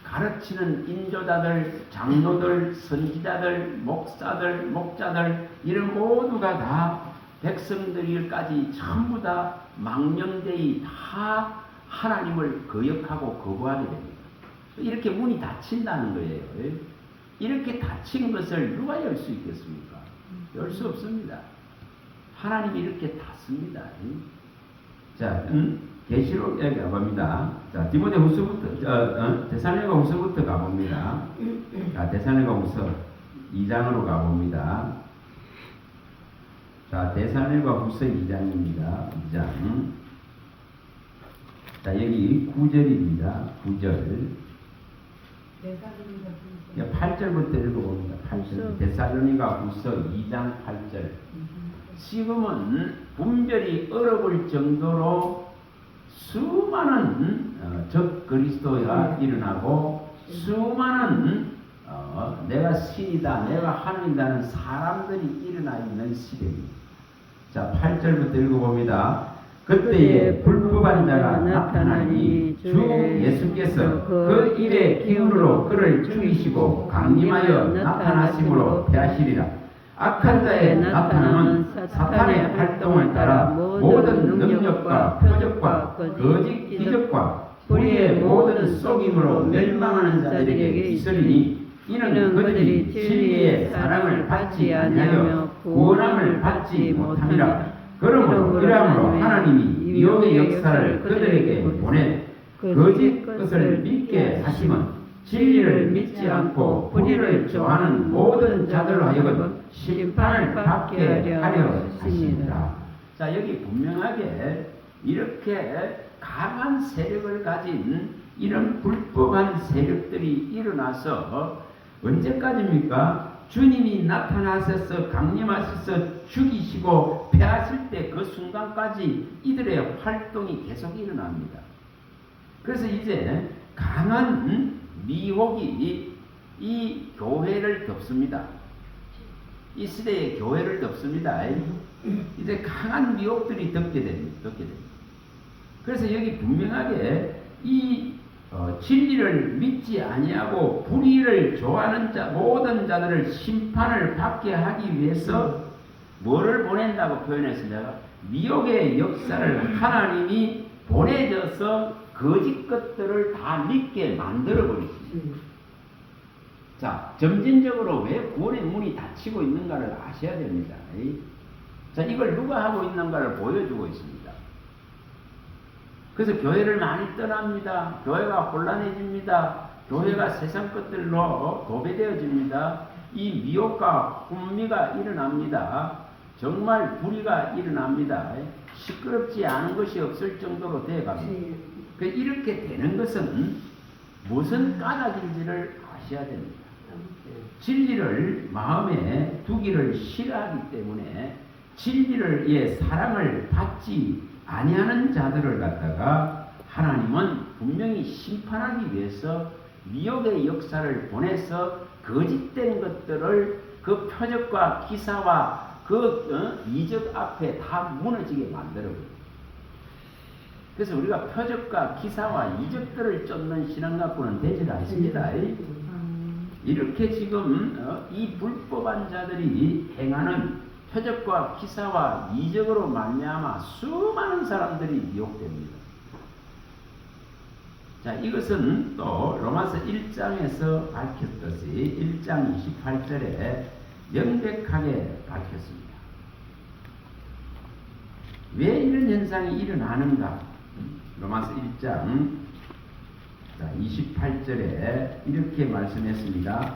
가르치는 인도자들, 장로들, 선지자들, 목사들, 목자들 이런 모두가 다 백성들까지 전부 다 망령되이 다 하나님을 거역하고 거부하게 됩니다. 이렇게 문이 닫힌다는 거예요. 이렇게 닫힌 것을 누가 열 수 있겠습니까? 열 수 없습니다. 하나님이 이렇게 닫습니다. 자, 계시록에 가봅니다. 자, 디모데후서부터 데살로니가후서부터 가봅니다. 자, 데살로니가후서 2장으로 가봅니다. 자, 데살로니가후서 2장입니다. 2장. 자, 여기 9절입니다. 9절. 8절부터 읽어봅니다. 8절. 데살로니가후서 2장 8절. 지금은 분별이 어려울 정도로 수많은 적그리스도가 일어나고 수많은 내가 신이다, 내가 하나님이라는 사람들이 일어나 있는 시대입니다. 자, 8절부터 읽어봅니다. 그때에 불법한 자가 나타나니 주 예수께서 그 일의 기운으로 그를 죽이시고 강림하여 나타나심으로 패하시리라. 악한 자의 나타남은 사탄의 활동을 따라 모든 능력과 표적과 거짓 기적과 불의의 모든 속임으로 멸망하는 자들에게 있으리니 이는 그들이 진리의 사랑을 받지 아니하며 구원함을 받지 못함이라. 그러므로 하나님이 미혹의 역사를 그들에게 보내 거짓 것을 믿게 하심은 진리를 믿지 않고 불의를 좋아하는 모든 자들로 하여금 심판을 받게 하려 하십니다. 자, 여기 분명하게 이렇게 강한 세력을 가진 이런 불법한 세력들이 일어나서 언제까지입니까? 주님이 나타나셔서 강림하셔서 죽이시고 패하실 때 그 순간까지 이들의 활동이 계속 일어납니다. 그래서 이제 강한 미혹이 이 교회를 덮습니다. 이 시대의 교회를 덮습니다. 이제 강한 미혹들이 덮게 됩니다. 그래서 여기 분명하게 이 진리를 믿지 아니하고 불의를 좋아하는 자 모든 자들을 심판을 받게 하기 위해서 뭐를 보낸다고 표현했습니다. 미혹의 역사를 하나님이 보내줘서 거짓 것들을 다 믿게 만들어 버리십니다. 자, 점진적으로 왜 구원의 문이 닫히고 있는가를 아셔야 됩니다. 자, 이걸 누가 하고 있는가를 보여주고 있습니다. 그래서 교회를 많이 떠납니다. 교회가 혼란해집니다. 교회가 세상 것들로 도배되어집니다. 이 미혹과 혼미가 일어납니다. 정말 불의가 일어납니다. 시끄럽지 않은 것이 없을 정도로 되어갑니다. 이렇게 되는 것은 무슨 까닭인지를 아셔야 됩니다. 진리를 마음에 두기를 싫어하기 때문에 진리의 사랑을 받지 아니하는 자들을 갖다가 하나님은 분명히 심판하기 위해서 미혹의 역사를 보내서 거짓된 것들을 그 표적과 기사와 그 이적 앞에 다 무너지게 만들어버립니다. 그래서 우리가 표적과 기사와 이적들을 쫓는 신앙 갖고는 되질 않습니다. 이렇게 지금 이 불법한 자들이 행하는 표적과 기사와 이적으로 말미암아 수많은 사람들이 미혹됩니다. 자, 이것은 또 로마서 1장에서 밝혔듯이 1장 28절에 명백하게 밝혔습니다. 왜 이런 현상이 일어나는가? 로마서 1장 28절에 이렇게 말씀했습니다.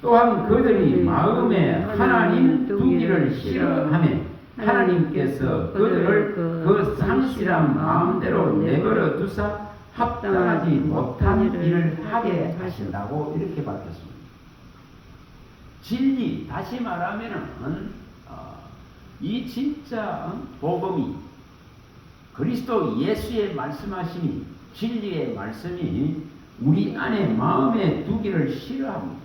또한 그들이 마음에 하나님 두기를 싫어하며 하나님께서 그들을 그 상실한 마음대로 내버려 두사 합당하지 못한 일을 하게 하신다고 이렇게 밝혔습니다. 진리, 다시 말하면은 이 진짜 복음이 그리스도 예수의 말씀하심이 진리의 말씀이 우리 안에 마음에 두기를 싫어합니다.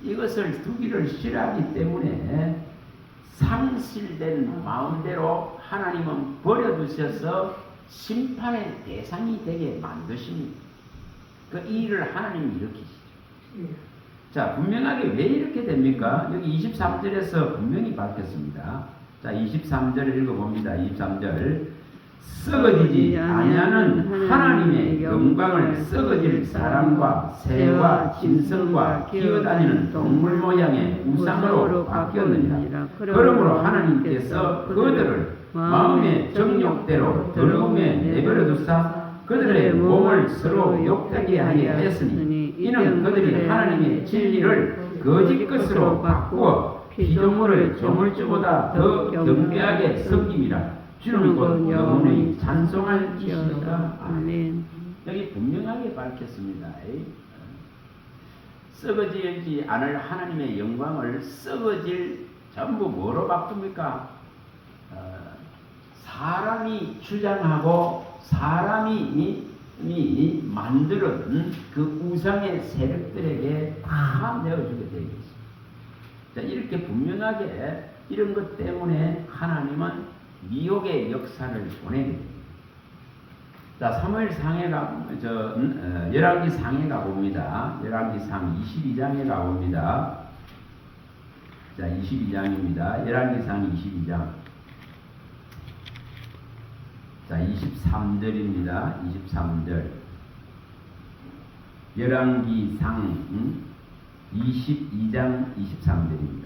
이것을 두기를 싫어하기 때문에 상실된 마음대로 하나님은 버려두셔서 심판의 대상이 되게 만드십니다. 그 일을 하나님이 일으키시죠. 자, 분명하게 왜 이렇게 됩니까? 여기 23절에서 분명히 밝혔습니다. 자, 23절을 읽어봅니다. 23절. 썩어지지 아니하는 하나님의 영광을 썩어질 사람과 새와 짐승과 기어다니는 동물 모양의 우상으로 바뀌었느니라. 그러므로 하나님께서 그들을 마음의 정욕대로 더러움에 내버려 두사 그들의 몸을 서로 욕되게 하게 하였으니 이는 그들이 하나님의 진리를 거짓 것으로 바꾸어 피조물을 조물주보다 더 경배하게 섬김이라. 주는 곧 영원히 찬송할 이시로다. 아멘. 여기 분명하게 밝혔습니다. 썩어지지 않을 하나님의 영광을 썩어질 전부 뭐로 바꿉니까? 사람이 주장하고 사람이 만드는 그 우상의 세력들에게 다 내어주게 되어 있습니다. 자, 이렇게 분명하게 이런 것 때문에 하나님은 미혹의 역사를 보내게 됩니다. 자, 사무엘상에 열왕기상에 가봅니다. 열왕기상 22장에 가봅니다. 자, 22장입니다. 열왕기상 22장. 자, 23절입니다. 23절. 열왕기상 22장 23절입니다.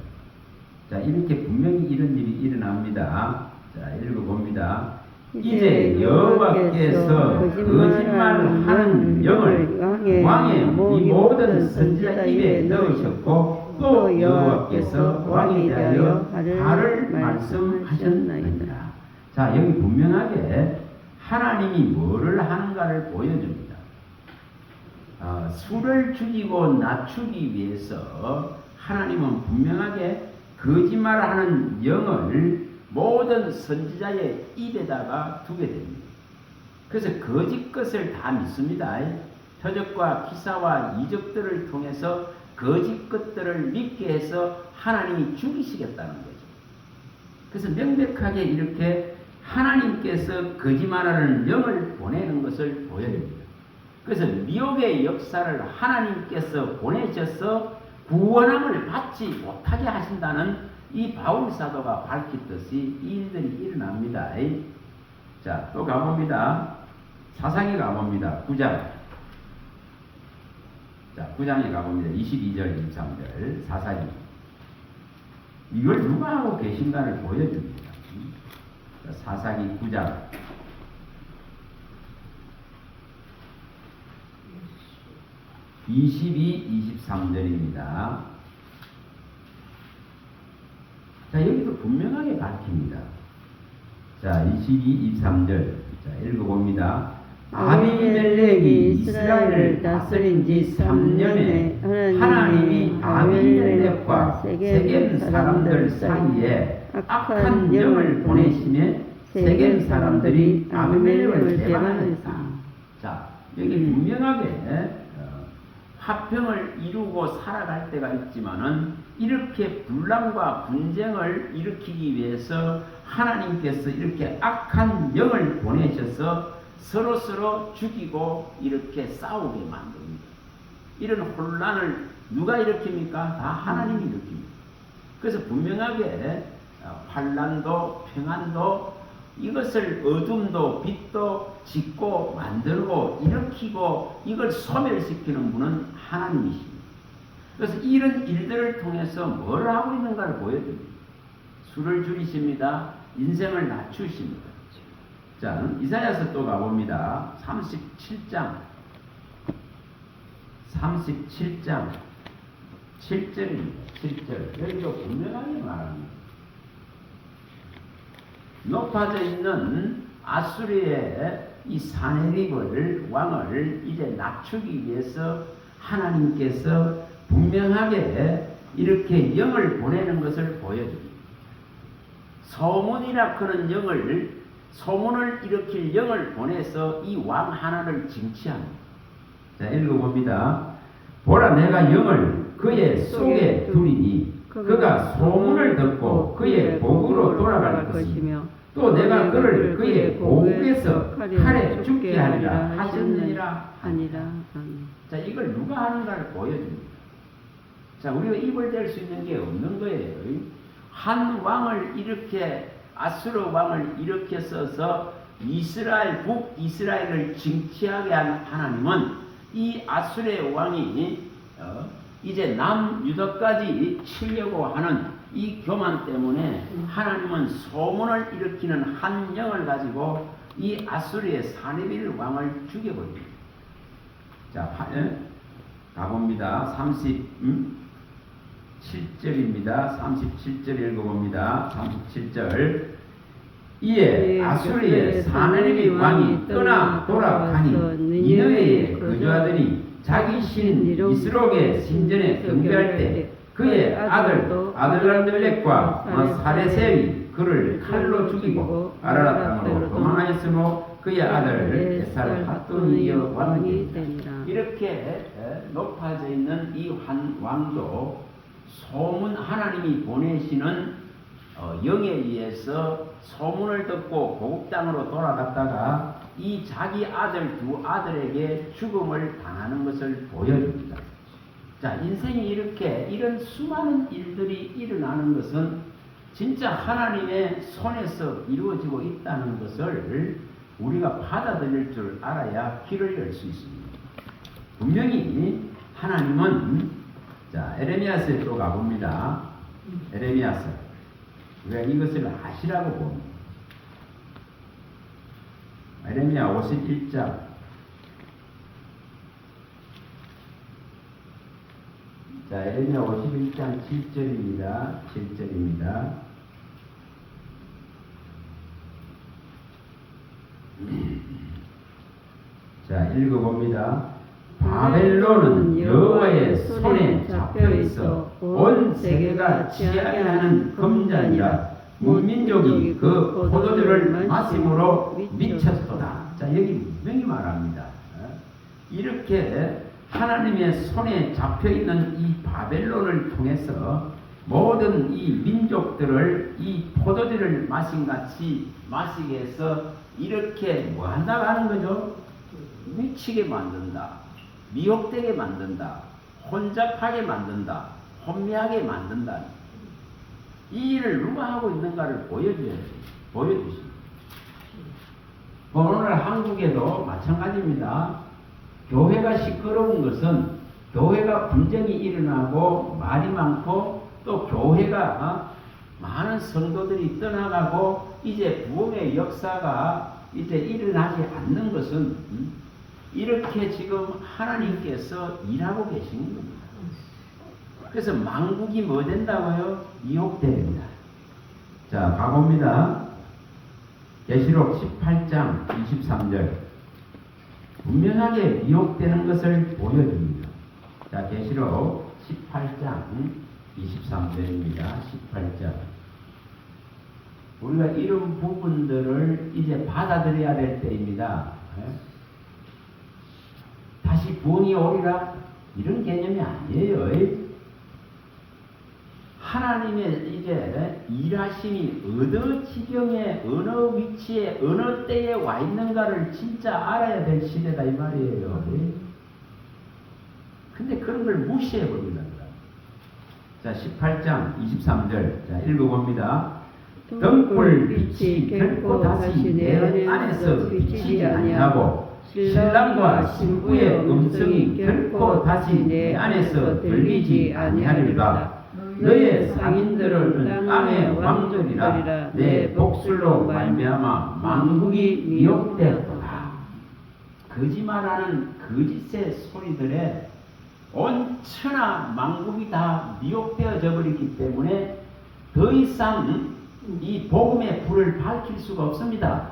자, 이렇게 분명히 이런 일이 일어납니다. 자, 읽어봅니다. 이제 여호와께서 거짓말하는 영을 왕의 이 모든 선지자 입에 넣으셨고 또 여호와께서 왕에 대하여 화를 말씀하셨나이다. 자, 여기 분명하게 하나님이 뭐를 하는가를 보여줍니다. 수를 죽이고 낮추기 위해서 하나님은 분명하게 거짓말하는 영을 모든 선지자의 입에다가 두게 됩니다. 그래서 거짓 것을 다 믿습니다. 표적과 기사와 이적들을 통해서 거짓 것들을 믿게 해서 하나님이 죽이시겠다는 거죠. 그래서 명백하게 이렇게 하나님께서 거짓말하는 영을 보내는 것을 보여줍니다. 그래서 미혹의 역사를 하나님께서 보내셔서 구원함을 받지 못하게 하신다는 이 바울 사도가 밝혔듯이 이 일들이 일어납니다. 자, 또 가봅니다. 사사기 가봅니다. 9장. 자, 9장에 가봅니다. 22절, 23절. 사사기. 이걸 누가 하고 계신가를 보여줍니다. 자, 사사기 9장. 22, 23절입니다. 자, 여기도 분명하게 밝힙니다. 자, 22, 23절. 자, 읽어봅니다. 아비멜렉이 이스라엘을 다스린 지 3년에 하나님이 아비멜렉과 세겜 사람들 사이에 악한 영을 보내시며 세겜 사람들이 아비멜렉을 배반했다. 자, 여기 분명하게 화평을 이루고 살아갈 때가 있지만은 이렇게 분란과 분쟁을 일으키기 위해서 하나님께서 이렇게 악한 영을 보내셔서 서로 죽이고 이렇게 싸우게 만듭니다. 이런 혼란을 누가 일으킵니까? 다 하나님이 일으킵니다. 그래서 분명하게 환란도 평안도 이것을 어둠도 빛도 짓고 만들고 일으키고 이걸 소멸시키는 분은 하나님이십니다. 그래서 이런 일들을 통해서 뭘 하고 있는가를 보여줍니다. 수를 줄이십니다. 인생을 낮추십니다. 자, 이사야서 또 가봅니다. 37장 7절입니다. 7절. 여기도 분명하게 말합니다. 높아져 있는 아수리의 이 사네립을 왕을 이제 낮추기 위해서 하나님께서 분명하게 이렇게 영을 보내는 것을 보여줍니다. 소문이라 그런 소문을 일으킬 영을 보내서 이 왕 하나를 징치합니다. 자, 읽어봅니다. 보라, 내가 영을 그의 속에 두리니 그가 소문을 듣고 그의 복으로 돌아갈 것이며 또 내가 그를 그의 고국에서 칼에 죽게 하리라 하셨느니라 하니라. 자, 이걸 누가 하는가를 보여줍니다. 자, 우리가 입을 댈 수 있는 게 없는 거예요. 한 왕을 이렇게 아수르 왕을 일으켜서서 북이스라엘을 징치하게 한 하나님은 이 아수르의 왕이 이제 남유다까지 치려고 하는 이 교만 때문에 하나님은 소문을 일으키는 한 영을 가지고 이 아수르의 사네빌 왕을 죽여버립니다. 자, 가봅니다. 37절입니다. 37절 읽어봅니다. 37절. 이에 아수르의 사네립 왕이 떠나 돌아가니 니느웨에 거주하더니 자기 신 이스록의 신전에 경배할 때 그의 아들 아들람멜렉과 사레셀이 그를 칼로 죽이고 아라라 땅으로 도망하였으므로 그의 아들 에살 핫돈이여 왕이 된다. 이렇게 높아져 있는 이 왕도 소문 하나님이 보내시는 영에 의해서 소문을 듣고 고국 땅으로 돌아갔다가 이 자기 아들 두 아들에게 죽음을 당하는 것을 보여줍니다. 자, 인생이 이렇게 이런 수많은 일들이 일어나는 것은 진짜 하나님의 손에서 이루어지고 있다는 것을 우리가 받아들일 줄 알아야 길을 열 수 있습니다. 분명히 하나님은 자, 에레미야스에 또 가봅니다. 에레미야스. 우리가 이것을 아시라고 봅니다. 에레미야 51장. 자, 에레미야 51장 7절입니다. 7절입니다. 자, 읽어봅니다. 바벨론은 여호와의 손에 잡혀 있어 온 세계가 취하게 하는 금잔이라 문민족이 그 포도주를 마심으로 미쳤도다. 자, 여기 분명히 말합니다. 이렇게 하나님의 손에 잡혀 있는 이 바벨론을 통해서 모든 이 민족들을 이 포도주를 마신 같이 마시게 해서 이렇게 뭐 한다고 하는 거죠? 미치게 만든다. 미혹되게 만든다. 혼잡하게 만든다. 혼미하게 만든다. 이 일을 누가 하고 있는가를 보여주십니다. 오늘 한국에도 마찬가지입니다. 교회가 시끄러운 것은 교회가 분쟁이 일어나고 말이 많고 또 교회가 많은 성도들이 떠나가고 이제 부흥의 역사가 이제 일어나지 않는 것은 이렇게 지금 하나님께서 일하고 계신 겁니다. 그래서 만국이 뭐 된다고요? 미혹됩니다. 자, 가봅니다. 계시록 18장 23절. 분명하게 미혹되는 것을 보여줍니다. 자, 계시록 18장 23절입니다. 18장. 우리가 이런 부분들을 이제 받아들여야 될 때입니다. 다시 부흥이 오리라? 이런 개념이 아니에요. 하나님의 이제 일하심이 어느 지경에, 어느 위치에, 어느 때에 와 있는가를 진짜 알아야 될 시대다 이 말이에요. 근데 그런 걸 무시해 버린다. 자, 18장 23절. 자, 읽어봅니다. 등불 빛이 결코 다시 내 안에서 비치지 아니하고 신랑과 신부의 음성이 결코 다시 내 안에서 들리지 아니하리라. 너의 상인들은 땅의 왕족이라 내 복술로 말미암아 만국이 미혹되었도다. 거짓말하는 거짓의 소리들에 온 천하 만국이 다 미혹되어져 버리기 때문에 더 이상 이 복음의 불을 밝힐 수가 없습니다.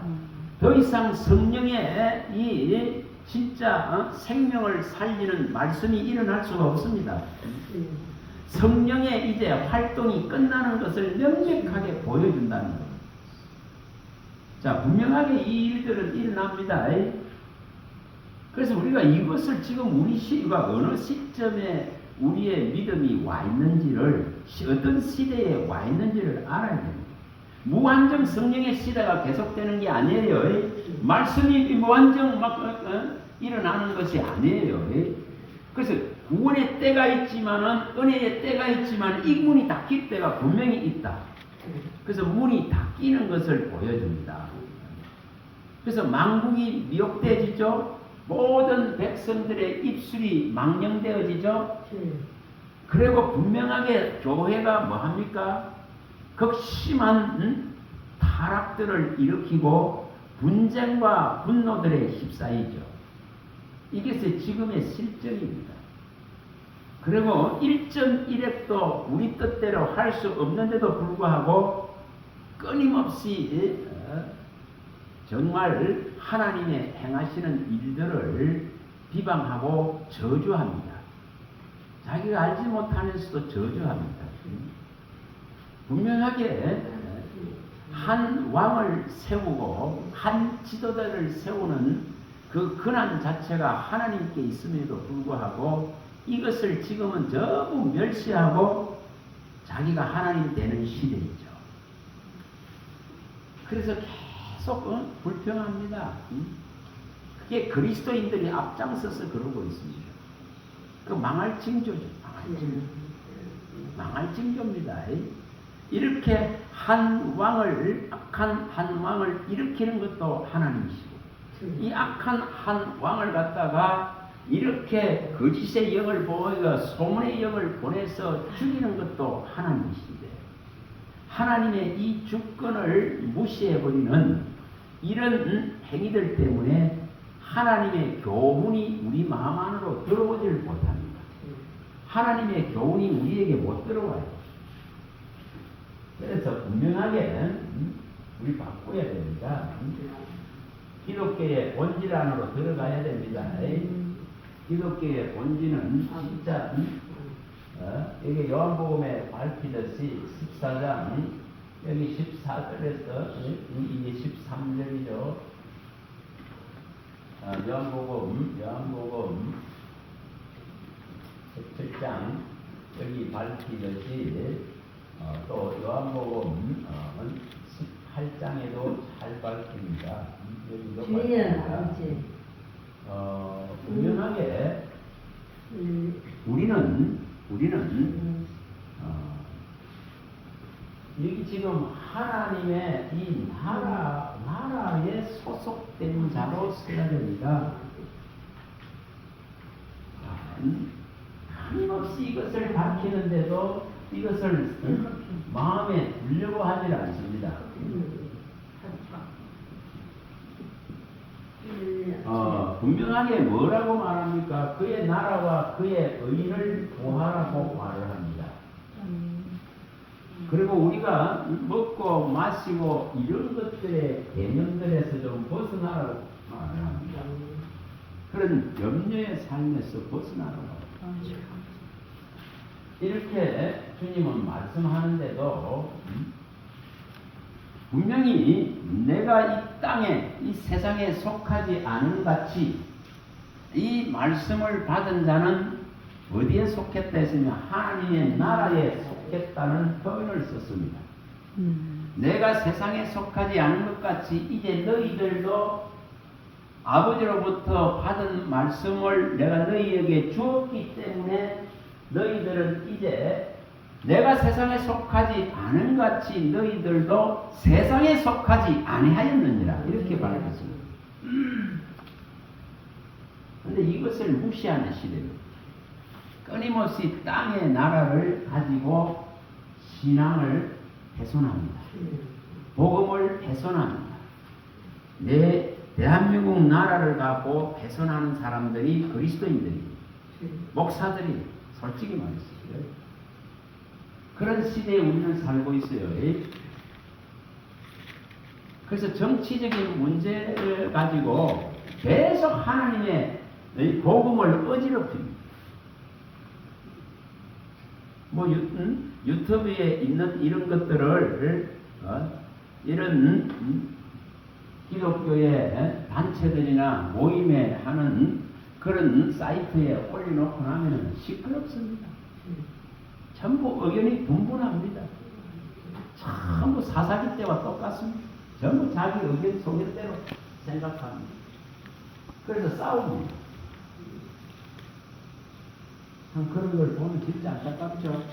더 이상 성령의 이 진짜 생명을 살리는 말씀이 일어날 수가 없습니다. 성령의 이제 활동이 끝나는 것을 명백하게 보여준다는 거예요. 자, 분명하게 이 일들은 일어납니다. 그래서 우리가 이것을 지금 우리 시가 어느 시점에 우리의 믿음이 와 있는지를, 어떤 시대에 와 있는지를 알아야 됩니다. 무한정 성령의 시대가 계속되는 게 아니에요. 말씀이 무한정 막 일어나는 것이 아니에요. 그래서 구원의 때가 있지만은, 은혜의 때가 있지만 이 문이 닫힐 때가 분명히 있다. 그래서 문이 닫히는 것을 보여줍니다. 그래서 만국이 미혹되어지죠. 모든 백성들의 입술이 망령되어지죠. 그리고 분명하게 교회가 뭐합니까? 극심한 타락들을 일으키고 분쟁과 분노들에 휩싸이죠. 이것이 지금의 실정입니다. 그리고 1.1핵도 우리 뜻대로 할 수 없는데도 불구하고 끊임없이 정말 하나님의 행하시는 일들을 비방하고 저주합니다. 자기가 알지 못하면서도 저주합니다. 분명하게 한 왕을 세우고 한 지도자를 세우는 그 근한 자체가 하나님께 있음에도 불구하고 이것을 지금은 전부 멸시하고 자기가 하나님 되는 시대이죠. 그래서 계속 불평합니다. 그게 그리스도인들이 앞장서서 그러고 있습니다. 그 망할 징조죠. 망할 징조입니다. 이렇게 악한 한 왕을 일으키는 것도 하나님이시고 이 악한 한 왕을 갖다가 이렇게 거짓의 영을 보내서 소문의 영을 보내서 죽이는 것도 하나님이신데 하나님의 이 주권을 무시해버리는 이런 행위들 때문에 하나님의 교훈이 우리 마음 안으로 들어오질 못합니다. 하나님의 교훈이 우리에게 못 들어와요. 그래서 분명하게 우리 바꿔야 됩니다. 기독교의 본질 안으로 들어가야 됩니다. 기독교의 본질은 진짜 여기 요한복음에 밝히듯이 14장 여기 14절에서 이게 13절이죠. 요한복음 17장 여기 밝히듯이 또 요한복음 18장에도 잘 밝힙니다. 여기도 밝힙니다. 분명하게 우리는 여기 지금 하나님의 이 나라에 소속된 자로 서야 됩니다. 한없이 이것을 밝히는데도 이것을 마음에 두려고 하지 않습니다. 분명하게 뭐라고 말합니까? 그의 나라와 그의 의를 구하라고 말을 합니다. 그리고 우리가 먹고 마시고 이런 것들의 개념들에서 좀 벗어나라고 말을 합니다. 그런 염려의 삶에서 벗어나라고 이렇게 주님은 말씀하는데도 분명히 내가 이 땅에 이 세상에 속하지 않은 같이 이 말씀을 받은 자는 어디에 속했다 했으면 하나님의 나라에 속했다는 표현을 썼습니다. 내가 세상에 속하지 않은 것 같이 이제 너희들도 아버지로부터 받은 말씀을 내가 너희에게 주었기 때문에 너희들은 이제 내가 세상에 속하지 않은 같이 너희들도 세상에 속하지 아니하였느니라 이렇게 말했습니다. 그런데 이것을 무시하는 시대입니다. 끊임없이 땅의 나라를 가지고 신앙을 훼손합니다. 복음을 훼손합니다. 대한민국 나라를 갖고 훼손하는 사람들이 그리스도인들이 목사들이 솔직히 말했어요. 그런 시대에 우리는 살고 있어요. 그래서 정치적인 문제를 가지고 계속 하나님의 복음을 어지럽힙니다. 유튜브에 있는 이런 것들을 이런 기독교의 단체들이나 모임에 하는 그런 사이트에 올려놓고 나면 시끄럽습니다. 전부 의견이 분분합니다. 전부 사사기 때와 똑같습니다. 전부 자기 의견 소견대로 생각합니다. 그래서 싸웁니다. 그런 걸 보면 진짜 안타깝죠.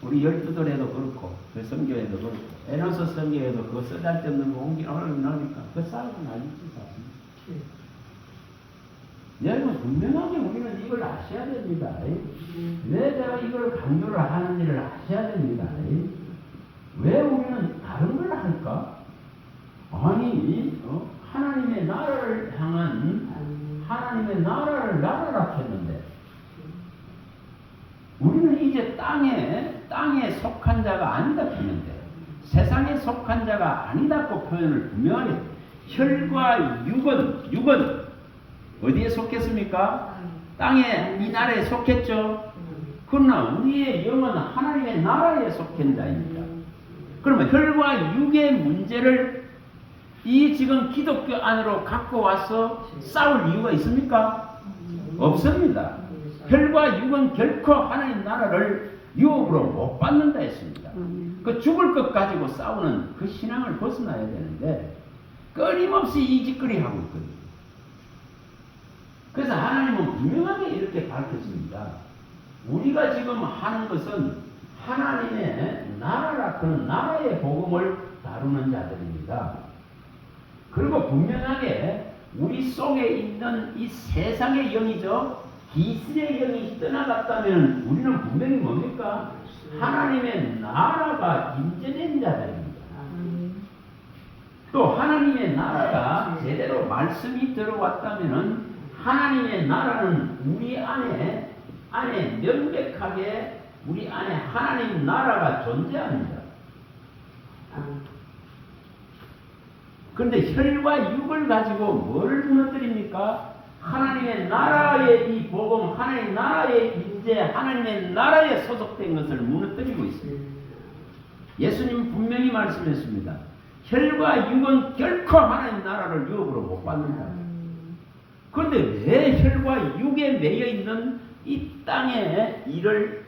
우리 12돌에도 그렇고 그 성교에도 그렇고 에노스 성교에도 그 쓰잘데없는 거 옮겨 넣으니까 그 싸움은 아니지 사실. 여러분 분명하게 우리는 이걸 아셔야 됩니다. 왜 제가 이걸 강조를 하는지를 아셔야 됩니다. 왜 우리는 다른 걸 할까? 아니 하나님의 나라를 향한 하나님의 나라를 나라라 했는데 우리는 이제 땅에 속한 자가 아니다 했는데 세상에 속한 자가 아니다고 표현을 분명하게 혈과 육은 어디에 속했습니까? 땅에 이 나라에 속했죠. 그러나 우리의 영은 하나님의 나라에 속한 자입니다. 그러면 혈과 육의 문제를 이 지금 기독교 안으로 갖고 와서 싸울 이유가 있습니까? 없습니다. 혈과 육은 결코 하나님 나라를 유업으로 못 받는다 했습니다. 그 죽을 것 가지고 싸우는 그 신앙을 벗어나야 되는데 끊임없이 이 짓거리 하고 있거든요. 그래서 하나님은 분명하게 이렇게 밝혔습니다. 우리가 지금 하는 것은 하나님의 나라라 그런 나라의 복음을 다루는 자들입니다. 그리고 분명하게 우리 속에 있는 이 세상의 영이죠. 기술의 영이 떠나갔다면 우리는 분명히 뭡니까? 하나님의 나라가 임재된 자들입니다. 또 하나님의 나라가 제대로 말씀이 들어왔다면 하나님의 나라는 우리 안에 명백하게 우리 안에 하나님 나라가 존재합니다. 그런데 혈과 육을 가지고 뭐를 무너뜨립니까? 하나님의 나라의 이 복음, 하나님의 나라의 임재, 하나님의 나라에 소속된 것을 무너뜨리고 있습니다. 예수님 분명히 말씀했습니다. 혈과 육은 결코 하나님 나라를 유업으로 못 받는다. 그런데 왜 혈과 육에 매여 있는 이 땅의 일을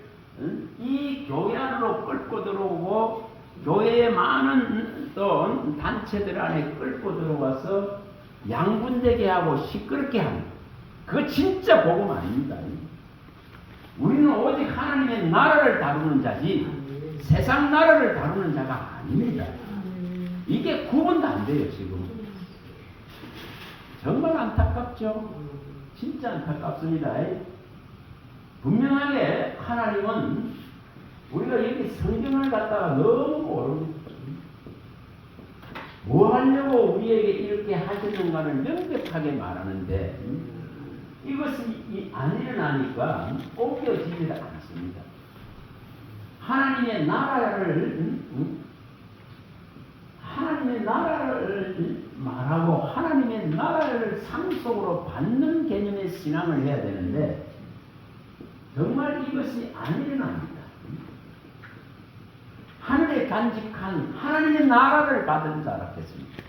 이 교회 안으로 끌고 들어오고 교회의 많은 또 단체들 안에 끌고 들어와서 양분되게 하고 시끄럽게 합니다. 그거 진짜 복음 아닙니다. 우리는 오직 하나님의 나라를 다루는 자지 세상 나라를 다루는 자가 아닙니다. 이게 구분도 안 돼요 지금. 정말 안타깝죠. 진짜 안타깝습니다. 분명하게 하나님은 우리가 여기 성경을 갖다가 너무 모릅니다. 뭐 하려고 우리에게 이렇게 하셨는가를 명백하게 말하는데 이것이 안 일어나니까 옮겨지질 않습니다. 하나님의 나라를 말하고 하나님의 나라를 상속으로 받는 개념의 신앙을 해야 되는데 정말 이것이 안 일어납니다. 하늘에 간직한 하나님의 나라를 받은 자라 했습니다.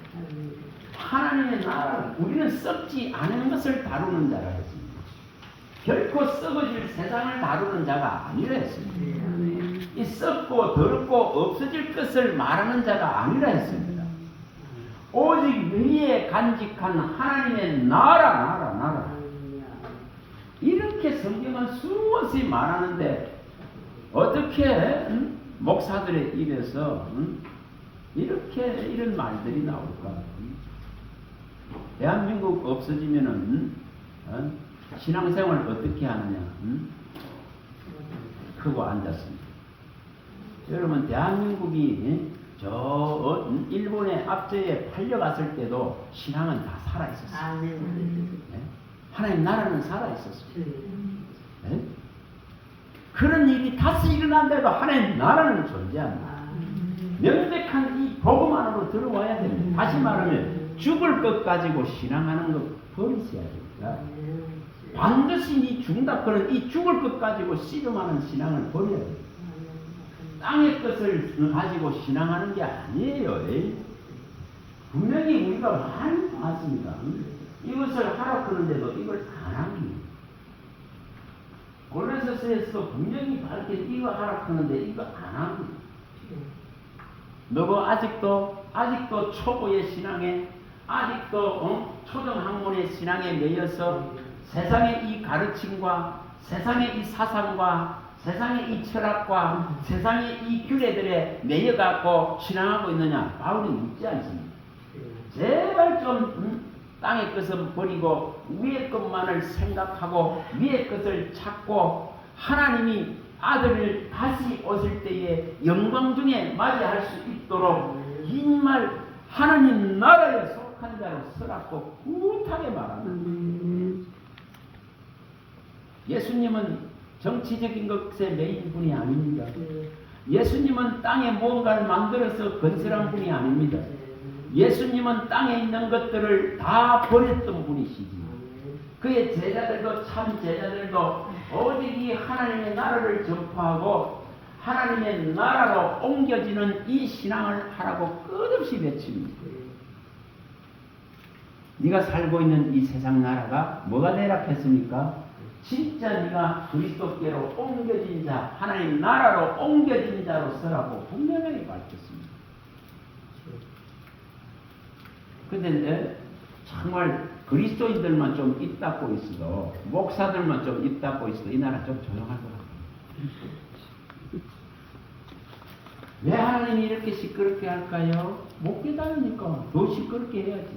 하나님의 나라를 우리는 썩지 않은 것을 다루는 자라 했습니다. 결코 썩어질 세상을 다루는 자가 아니라 했습니다. 이 썩고 더럽고 없어질 것을 말하는 자가 아니라 했습니다. 오직 위에 간직한 하나님의 나라 이렇게 성경은 수없이 말하는데 어떻게 목사들의 입에서 이렇게 이런 말들이 나올까? 대한민국 없어지면은 신앙생활 어떻게 하느냐? 크고 앉았습니다. 여러분 대한민국이 저 일본의 압제에 팔려갔을 때도 신앙은 다 살아있었어요. 네? 하나님 나라는 살아있었어요. 네? 그런 일이 다시 일어난데도 하나님 나라는 존재합니다. 명백한 이 복음 안으로 들어와야 됩니다. 다시 말하면 죽을 것 가지고 신앙하는 것 버리셔야 됩니다. 반드시 이 죽는다 그런 이 죽을 것 가지고 씨름하는 신앙을 버려야 됩니다. 땅의 것을 가지고 신앙하는 게 아니에요. 분명히 우리가 많이 봤습니다. 이것을 하라 그러는데도 이걸 안 합니다. 골로새서에서 분명히 밝힌 이거 하라 그러는데 이거 안 합니다. 너가 아직도 초보의 신앙에 아직도 초등학문의 신앙에 매여서 세상의 이 가르침과 세상의 이 사상과 세상의 이 철학과 세상의 이 규례들에 매여갖고 신앙하고 있느냐? 바울이 묻지 않습니다. 제발 좀 땅의 것은 버리고 위의 것만을 생각하고 위의 것을 찾고 하나님이 아들을 다시 오실 때에 영광 중에 맞이할 수 있도록 정말 하나님 나라에 속한 자로 서라고 굳하게 말합니다. 예수님은 정치적인 것에 매인 분이 아닙니다. 예수님은 땅에 무언가를 만들어서 건설한 분이 아닙니다. 예수님은 땅에 있는 것들을 다 버렸던 분이시지. 그의 제자들도 참 제자들도 오직 이 하나님의 나라를 전파하고 하나님의 나라로 옮겨지는 이 신앙을 하라고 끝없이 외칩니다. 네가 살고 있는 이 세상 나라가 뭐가 되라 했습니까? 진짜 네가 그리스도께로 옮겨진 자, 하나님 나라로 옮겨진 자로 서라고 분명하게 밝혔습니다. 근데 정말 그리스도인들만 좀 입 닫고 있어도, 목사들만 좀 입 닫고 있어도 이 나라 좀 조용할 것 같아요. 왜 하나님이 이렇게 시끄럽게 할까요? 못 깨달으니까 더 시끄럽게 해야지.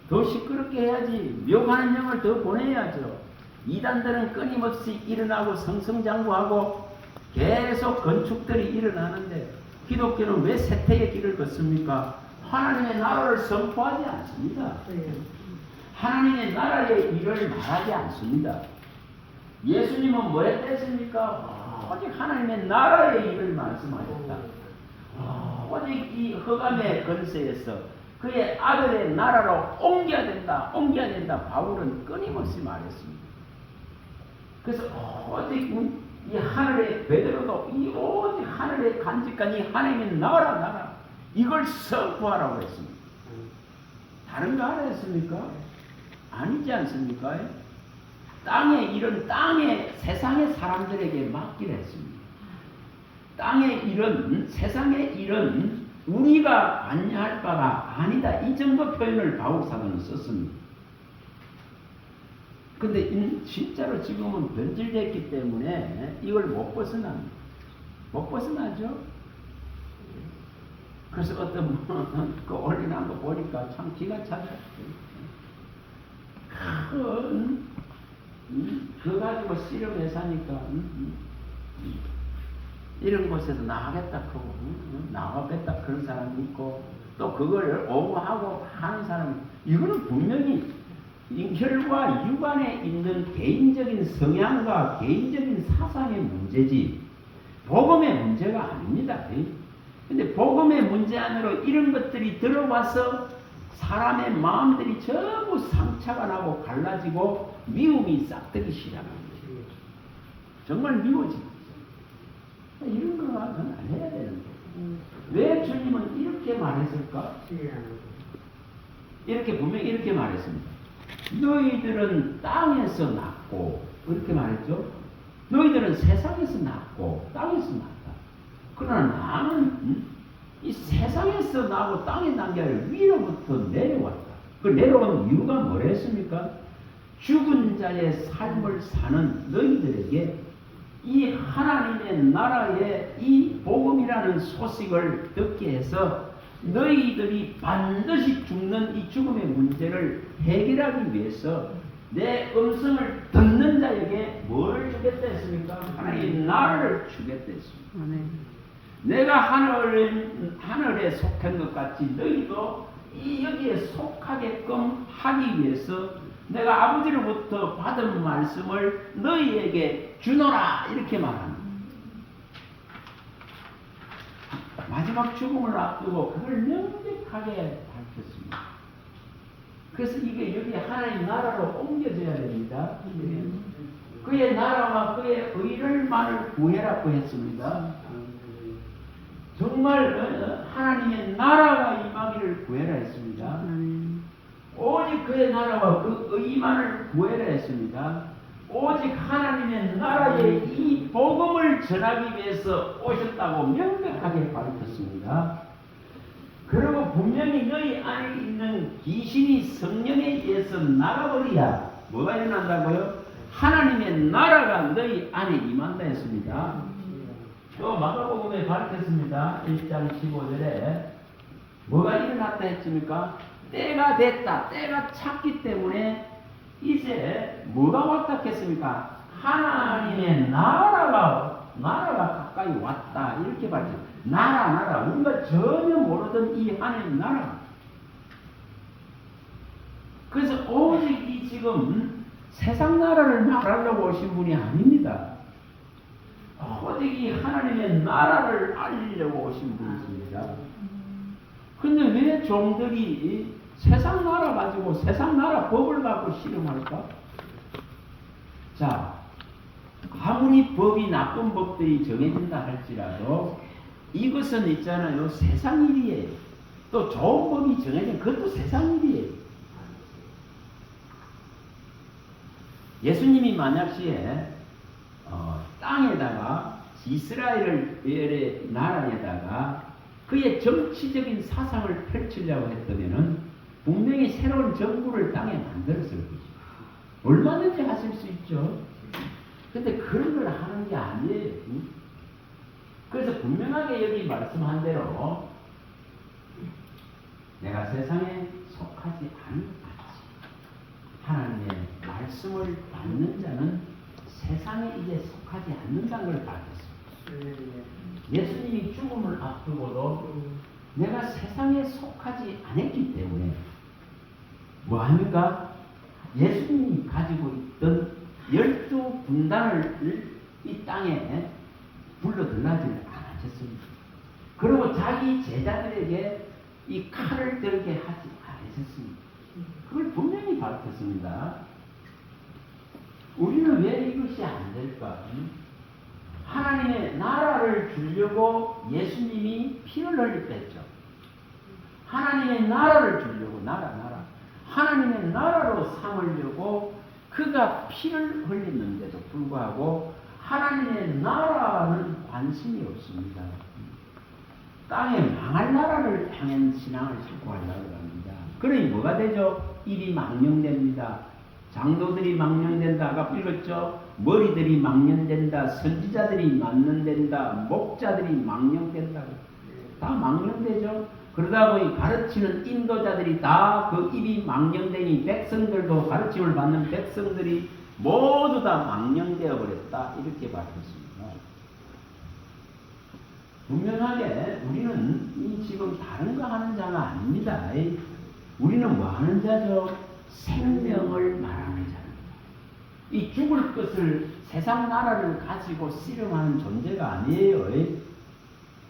더 시끄럽게 해야지. 묘하는 영을 더 보내야죠. 이단들은 끊임없이 일어나고 성성장구하고 계속 건축들이 일어나는데 기독교는 왜 쇠퇴의 길을 걷습니까? 하나님의 나라를 선포하지 않습니다. 하나님의 나라의 일을 말하지 않습니다. 예수님은 뭐 했습니까? 오직 하나님의 나라의 일을 말씀하셨다. 오직 이 흑암의 건세에서 그의 아들의 나라로 옮겨야 된다, 옮겨야 된다. 바울은 끊임없이 말했습니다. 그래서 오직 이 하늘의 베드로도 이 오직 하늘의 간직한 이 하나님의 나라 이걸 선포하라고 했습니다. 다른 거 하라 했습니까? 아니지 않습니까? 땅의 일은 땅의 세상의 사람들에게 맡기로 했습니다. 땅의 일은 세상의 일은 우리가 관여할 바가 아니다. 이 정도 표현을 바울사도는 썼습니다. 근데 진짜로 지금은 변질됐기 때문에 이걸 못 벗어납니다. 못 벗어나죠? 그래서 어떤 그 올리는 거 보니까 참 기가 차죠. 그거 가지고 씨름해 사니까 이런 곳에서 나가겠다 그러고 나가겠다 그런 사람이 있고 또 그걸 옹호하고 하는 사람이 이거는 분명히 혈과 육안에 있는 개인적인 성향과 개인적인 사상의 문제지 복음의 문제가 아닙니다. 근데 복음의 문제 안으로 이런 것들이 들어와서 사람의 마음들이 전부 상처가 나고 갈라지고 미움이 싹트기 시작합니다. 정말 미워집니다. 이런 거 저는 안 해야 되는데 왜 주님은 이렇게 말했을까? 이렇게 분명히 이렇게 말했습니다. 너희들은 땅에서 났고 이렇게 말했죠. 너희들은 세상에서 났고 땅에서 났다. 그러나 나는 이 세상에서 나고 땅에 난 게 아니라 위로부터 내려왔다. 그 내려온 이유가 뭐랬습니까? 죽은 자의 삶을 사는 너희들에게 이 하나님의 나라의 이 복음이라는 소식을 듣게 해서 너희들이 반드시 죽는 이 죽음의 문제를 해결하기 위해서 내 음성을 듣는 자에게 뭘 주겠다 했습니까? 하나님의 나라를 주겠다 했습니다. 내가 하늘에 속한 것 같이 너희도 이 여기에 속하게끔 하기 위해서 내가 아버지로부터 받은 말씀을 너희에게 주노라 이렇게 말합니다. 마지막 죽음을 앞두고 그걸 명백하게 밝혔습니다. 그래서 이게 여기 하나님 나라로 옮겨져야 됩니다. 그의 나라와 그의 의를만을 구해라고 했습니다. 정말 하나님의 나라가 임하기를 구해라 했습니다. 오직 그의 나라와 그 의만을 구해라 했습니다. 오직 하나님의 나라의 이 복음을 전하기 위해서 오셨다고 명백하게 밝혔습니다. 그리고 분명히 너희 안에 있는 귀신이 성령에 의해서 나가버려야 뭐가 일어난다고요? 하나님의 나라가 너희 안에 임한다 했습니다. 또 마가복음에 밝혔습니다. 1장 15절에 뭐가 일어났다 했습니까? 때가 됐다, 때가 찼기 때문에 이제 뭐가 왔다 했습니까? 하나님의 나라가 가까이 왔다 이렇게 말해요. 나라 우리가 전혀 모르던 이 하나님 나라. 그래서 오직 이 지금 세상 나라를 말하려고 오신 분이 아닙니다. 오직 이 하나님의 나라를 알리려고 오신 분이십니다. 근데 왜 종들이 세상 나라 가지고 세상 나라 법을 갖고 씨름할까? 자, 아무리 법이 나쁜 법들이 정해진다 할지라도 이것은 있잖아요. 세상 일이에요. 또 좋은 법이 정해진 그것도 세상 일이에요. 예수님이 만약시에 땅에다가 이스라엘의 나라에다가 그의 정치적인 사상을 펼치려고 했다면은 분명히 새로운 정부를 땅에 만들었을 것이죠. 얼마든지 하실 수 있죠. 근데 그런 걸 하는 게 아니에요. 그래서 분명하게 여기 말씀한 대로 내가 세상에 속하지 않는 하나님의 말씀을 받는 자는 세상에 이제 속하지 않는다는 걸 밝혔습니다. 예수님이 죽음을 앞두고도 내가 세상에 속하지 않았기 때문에 뭐합니까? 예수님이 가지고 있던 12군단을 이 땅에 불러들라지를 않으셨습니다. 그리고 자기 제자들에게 이 칼을 들게 하지 않으셨습니다. 그걸 분명히 밝혔습니다. 우리는 왜 이것이 안 될까? 하나님의 나라를 주려고 예수님이 피를 흘렸죠. 하나님의 나라를 주려고 나라 하나님의 나라로 삼으려고 그가 피를 흘렸는데도 불구하고 하나님의 나라는 관심이 없습니다. 땅에 망할 나라를 향한 신앙을 추구하려고 합니다. 그러니 뭐가 되죠? 입이 망령됩니다. 장도들이 망령된다. 아까 읽었죠? 머리들이 망령된다. 선지자들이 망령된다. 목자들이 망령된다. 다 망령되죠? 그러다 보니 가르치는 인도자들이 다 그 입이 망령되니 백성들도 가르침을 받는 백성들이 모두 다 망령되어 버렸다. 이렇게 밝혔습니다. 분명하게 우리는 이 지금 다른 거 하는 자가 아닙니다. 우리는 뭐 하는 자죠? 생명을 말하는 자입니다. 이 죽을 것을 세상 나라를 가지고 씨름하는 존재가 아니에요.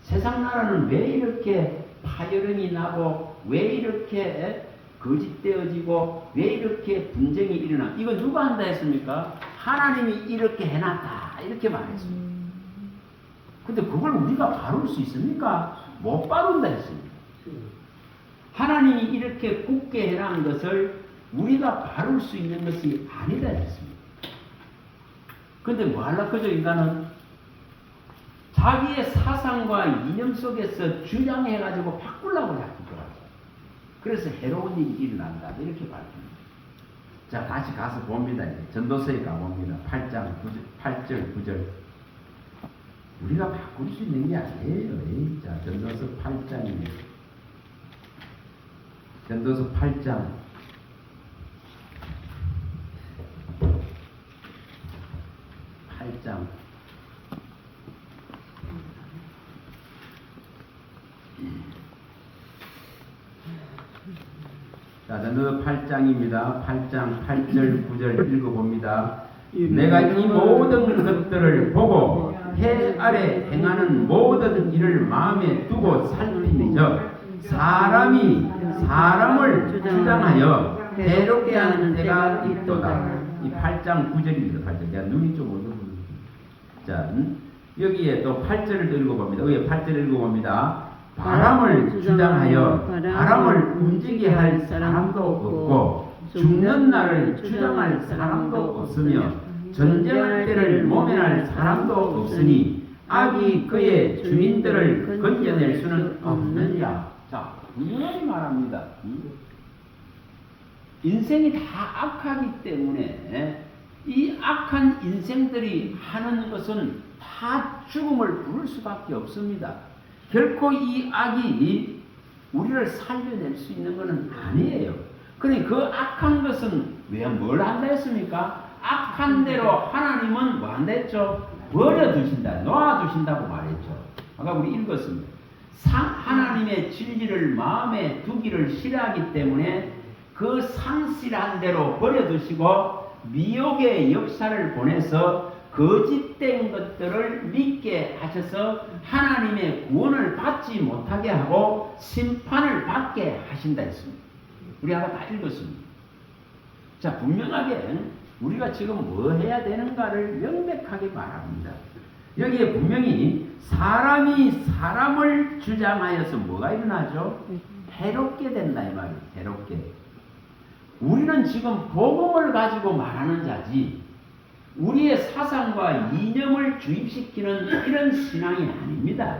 세상 나라는 왜 이렇게 파열음이 나고 왜 이렇게 거짓되어지고 왜 이렇게 분쟁이 일어나? 이거 누가 한다 했습니까? 하나님이 이렇게 해놨다 이렇게 말했습니다. 근데 그걸 우리가 바를 수 있습니까? 못 바른다 했습니다. 하나님이 이렇게 굳게 해놓은 것을 우리가 바를 수 있는 것이 아니다 했습니다. 근데 뭐 하려고 그죠? 인간은 자기의 사상과 이념 속에서 주장해가지고 바꾸려고 자꾸 그러죠. 그래서 해로운 일이 일어난다. 이렇게 밝힙니다. 자, 다시 가서 봅니다. 전도서에 가봅니다. 8절, 9절. 우리가 바꿀 수 있는 게 아니에요. 자, 전도서 8장입니다. 전도서 8장. 자, 전도서 8장입니다. 8장 8절 9절 읽어봅니다. 내가 이 모든 것들을 보고 해 아래 행하는 모든 일을 마음에 두고 살피니저 사람이 사람을 주장하여 해롭게 하는 때가 있도다. 이 8장 9절입니다. 8절. 야, 눈이 좀 어두워. 자, 여기에 또 8절을 읽어봅니다. 위에 8절을 읽어봅니다. 바람을 주장하여 바람을 움직이게 할 사람도 없고 죽는 날을 주장할 사람도 없으며 전쟁할 때를 모면할 사람도 없으니 악이 그의 주민들을 건져낼 수는 없느니라. 자, 분명히 말합니다. 인생이 다 악하기 때문에 이 악한 인생들이 하는 것은 다 죽음을 부를 수밖에 없습니다. 결코 이 악이 우리를 살려낼 수 있는 것은 아니에요. 그러니 그 악한 것은 왜 뭘 한다 했습니까? 악한 대로 하나님은 뭐 한다 했죠? 버려두신다, 놓아두신다고 말했죠. 아까 우리 읽었습니다. 하나님의 진리를 마음에 두기를 싫어하기 때문에 그 상실한 대로 버려두시고 미혹의 역사를 보내서 거짓된 것들을 믿게 하셔서 하나님의 구원을 받지 못하게 하고 심판을 받게 하신다 했습니다. 우리 아까 다 읽었습니다. 자, 분명하게 우리가 지금 뭐 해야 되는가를 명백하게 말합니다. 여기에 분명히 사람이 사람을 주장하여서 뭐가 일어나죠? 해롭게 된다 이 말이에요. 해롭게. 우리는 지금 복음을 가지고 말하는 자지 우리의 사상과 이념을 주입시키는 이런 신앙이 아닙니다.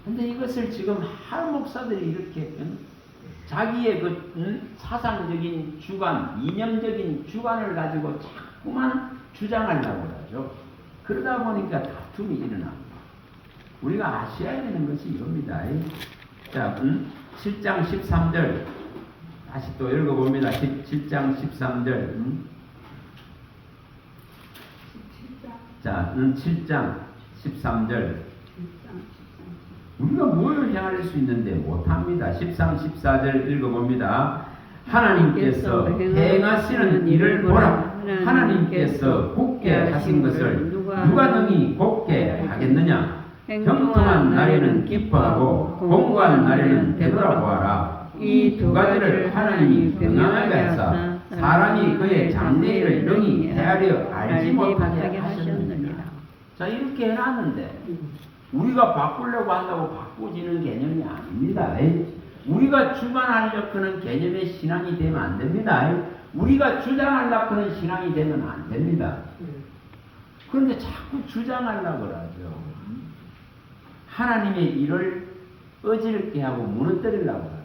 근데 이것을 지금 할 목사들이 이렇게 자기의 그 사상적인 주관, 이념적인 주관을 가지고 자꾸만 주장하려고 하죠. 그러다 보니까 다툼이 일어납니다. 우리가 아셔야 되는 것이 이겁니다. 자, 7장 13절 다시 또 읽어봅니다. 7장 13절 자, 7장 13절 우리가 뭘 향할 수 있는데 못합니다. 13, 14절 읽어봅니다. 하나님께서 행하시는 일을 보라. 하나님께서 곱게 하신 것을 누가 능히 곱게 하겠느냐. 형통한 날에는 기뻐하고 공고한 날에는 되돌아보아라. 이 두 가지를 하나님이 병행하게 하사 사람이 그의 장래일을 능히 헤아려 알지 못하게 하셨느니라. 자, 이렇게 해놨는데 우리가 바꾸려고 한다고 바꾸지는 개념이 아닙니다. 우리가 주관하려고 하는 개념의 신앙이 되면 안 됩니다. 우리가 주장하려고 하는 신앙이 되면 안 됩니다. 그런데 자꾸 주장하려고 하죠. 하나님의 일을 어지럽게 하고 무너뜨리려고 합니다.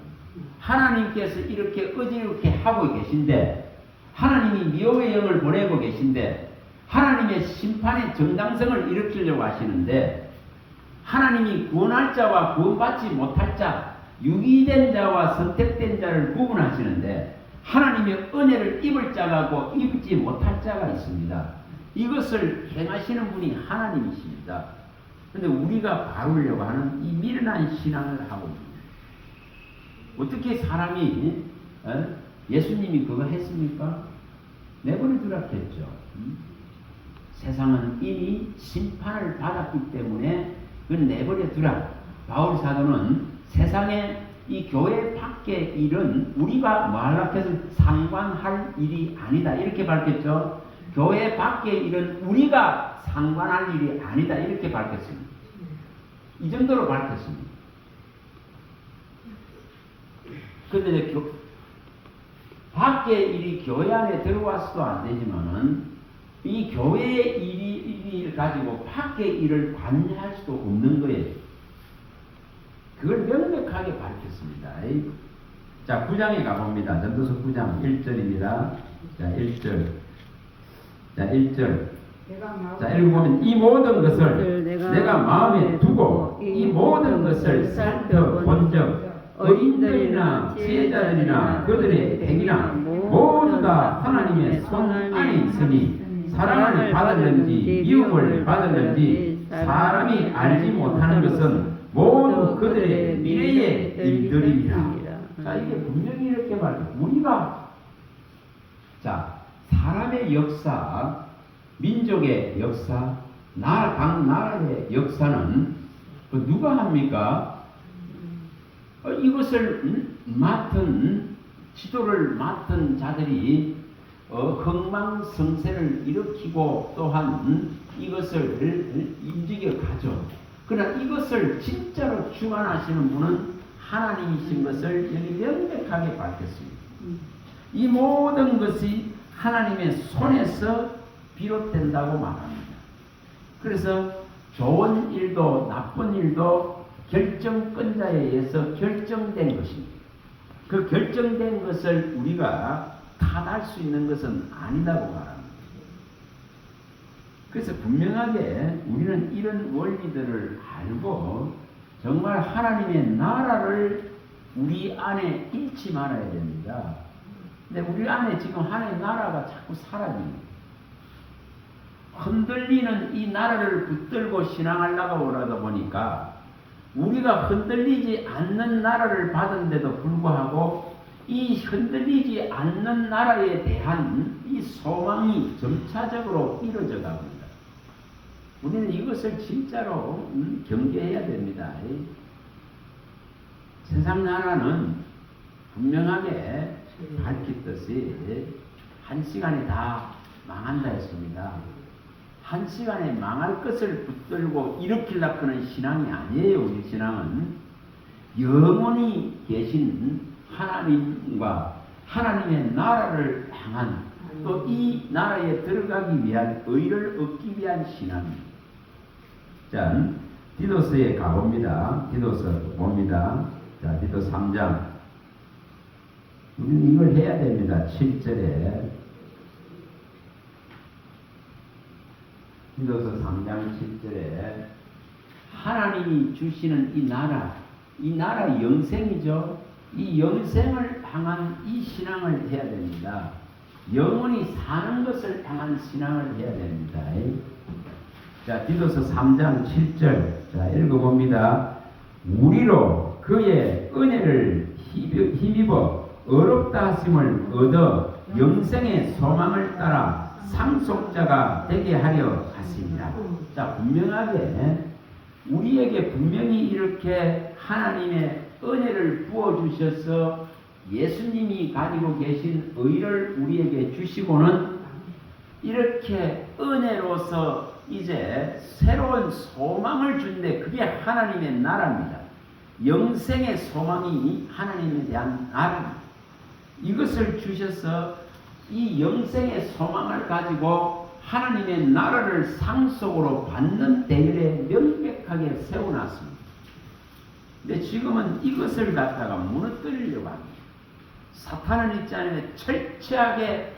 하나님께서 이렇게 어지럽게 하고 계신데 하나님이 미혹의 영을 보내고 계신데 하나님의 심판의 정당성을 일으키려고 하시는데 하나님이 구원할 자와 구원받지 못할 자, 유기된 자와 선택된 자를 구분하시는데 하나님의 은혜를 입을 자가 있고 입지 못할 자가 있습니다. 이것을 행하시는 분이 하나님이십니다. 그런데 우리가 바르려고 하는 이 미련한 신앙을 하고 있습니다. 어떻게 사람이 예수님이 그거 했습니까? 내버려두라 했죠. 세상은 이미 심판을 받았기 때문에 그 내버려두라. 바울 사도는 세상에 이 교회 밖의 일은 우리가 말하려고 해서 상관할 일이 아니다 이렇게 밝혔죠. 교회 밖의 일은 우리가 상관할 일이 아니다 이렇게 밝혔습니다. 이 정도로 밝혔습니다. 그런데 밖의 일이 교회 안에 들어와서도 안 되지만은 이 교회의 일을 가지고 밖의 일을 관여할 수도 없는 거예요. 그걸 명백하게 밝혔습니다. 자, 9장에 가봅니다. 전도서 9장 1절입니다. 자, 1절. 자, 1절. 자, 읽어보면 이 모든 것을 내가 마음에 두고 이 모든 것을 살펴본 적 의인들이나 지혜자들이나 그들의 행위나 모두 다 하나님의 손 안에 있으니 사랑을 받았는지 미움을 받았는지 사람이 알지 못하는 것은 모두 그들의 미래의 일들입니다. 자, 이게 분명히 이렇게 말해요. 우리가 자, 사람의 역사, 민족의 역사, 각 나라의 역사는 누가 합니까? 이것을 지도를 맡은 자들이 흥망성쇠를 일으키고 또한 이것을 움직여 가죠. 그러나 이것을 진짜로 주관하시는 분은 하나님이신 것을 여기 명백하게 밝혔습니다. 이 모든 것이 하나님의 손에서 비롯된다고 말합니다. 그래서 좋은 일도 나쁜 일도 결정권자에 의해서 결정된 것입니다. 그 결정된 것을 우리가 탓할 수 있는 것은 아니라고 말합니다. 그래서 분명하게 우리는 이런 원리들을 알고 정말 하나님의 나라를 우리 안에 잃지 말아야 됩니다. 근데 우리 안에 지금 하나님의 나라가 자꾸 사라집니다. 흔들리는 이 나라를 붙들고 신앙하려고 오라다 보니까 우리가 흔들리지 않는 나라를 받은데도 불구하고 이 흔들리지 않는 나라에 대한 이 소망이 점차적으로 이루어져 갑니다. 우리는 이것을 진짜로 경계해야 됩니다. 세상 나라는 분명하게 밝혔듯이 한 시간에 다 망한다 했습니다. 한 시간에 망할 것을 붙들고 일으키려고 하는 신앙이 아니에요. 우리 신앙은 영원히 계신 하나님과 하나님의 나라를 향한 또 이 나라에 들어가기 위한 의를 얻기 위한 신앙입니다. 자, 디도서에 가봅니다. 디도서 봅니다. 자, 디도서 3장. 우리는 이걸 해야 됩니다. 7절에. 디도서 3장 7절에 하나님이 주시는 이 나라 영생이죠. 이 영생을 향한 이 신앙을 해야 됩니다. 영원히 사는 것을 향한 신앙을 해야 됩니다. 자, 디도서 3장 7절. 자, 읽어봅니다. 우리로 그의 은혜를 힘입어 어렵다 하심을 얻어 영생의 소망을 따라 상속자가 되게 하려 하십니다. 자, 분명하게 우리에게 분명히 이렇게 하나님의 은혜를 부어주셔서 예수님이 가지고 계신 의를 우리에게 주시고는 이렇게 은혜로서 이제 새로운 소망을 준대. 그게 하나님의 나라입니다. 영생의 소망이 하나님에 대한 나라입니다. 이것을 주셔서 이 영생의 소망을 가지고 하나님의 나라를 상속으로 받는 대열에 명백하게 세워놨습니다. 근데 지금은 이것을 갖다가 무너뜨리려고 합니다. 사탄은 있잖아요. 철저하게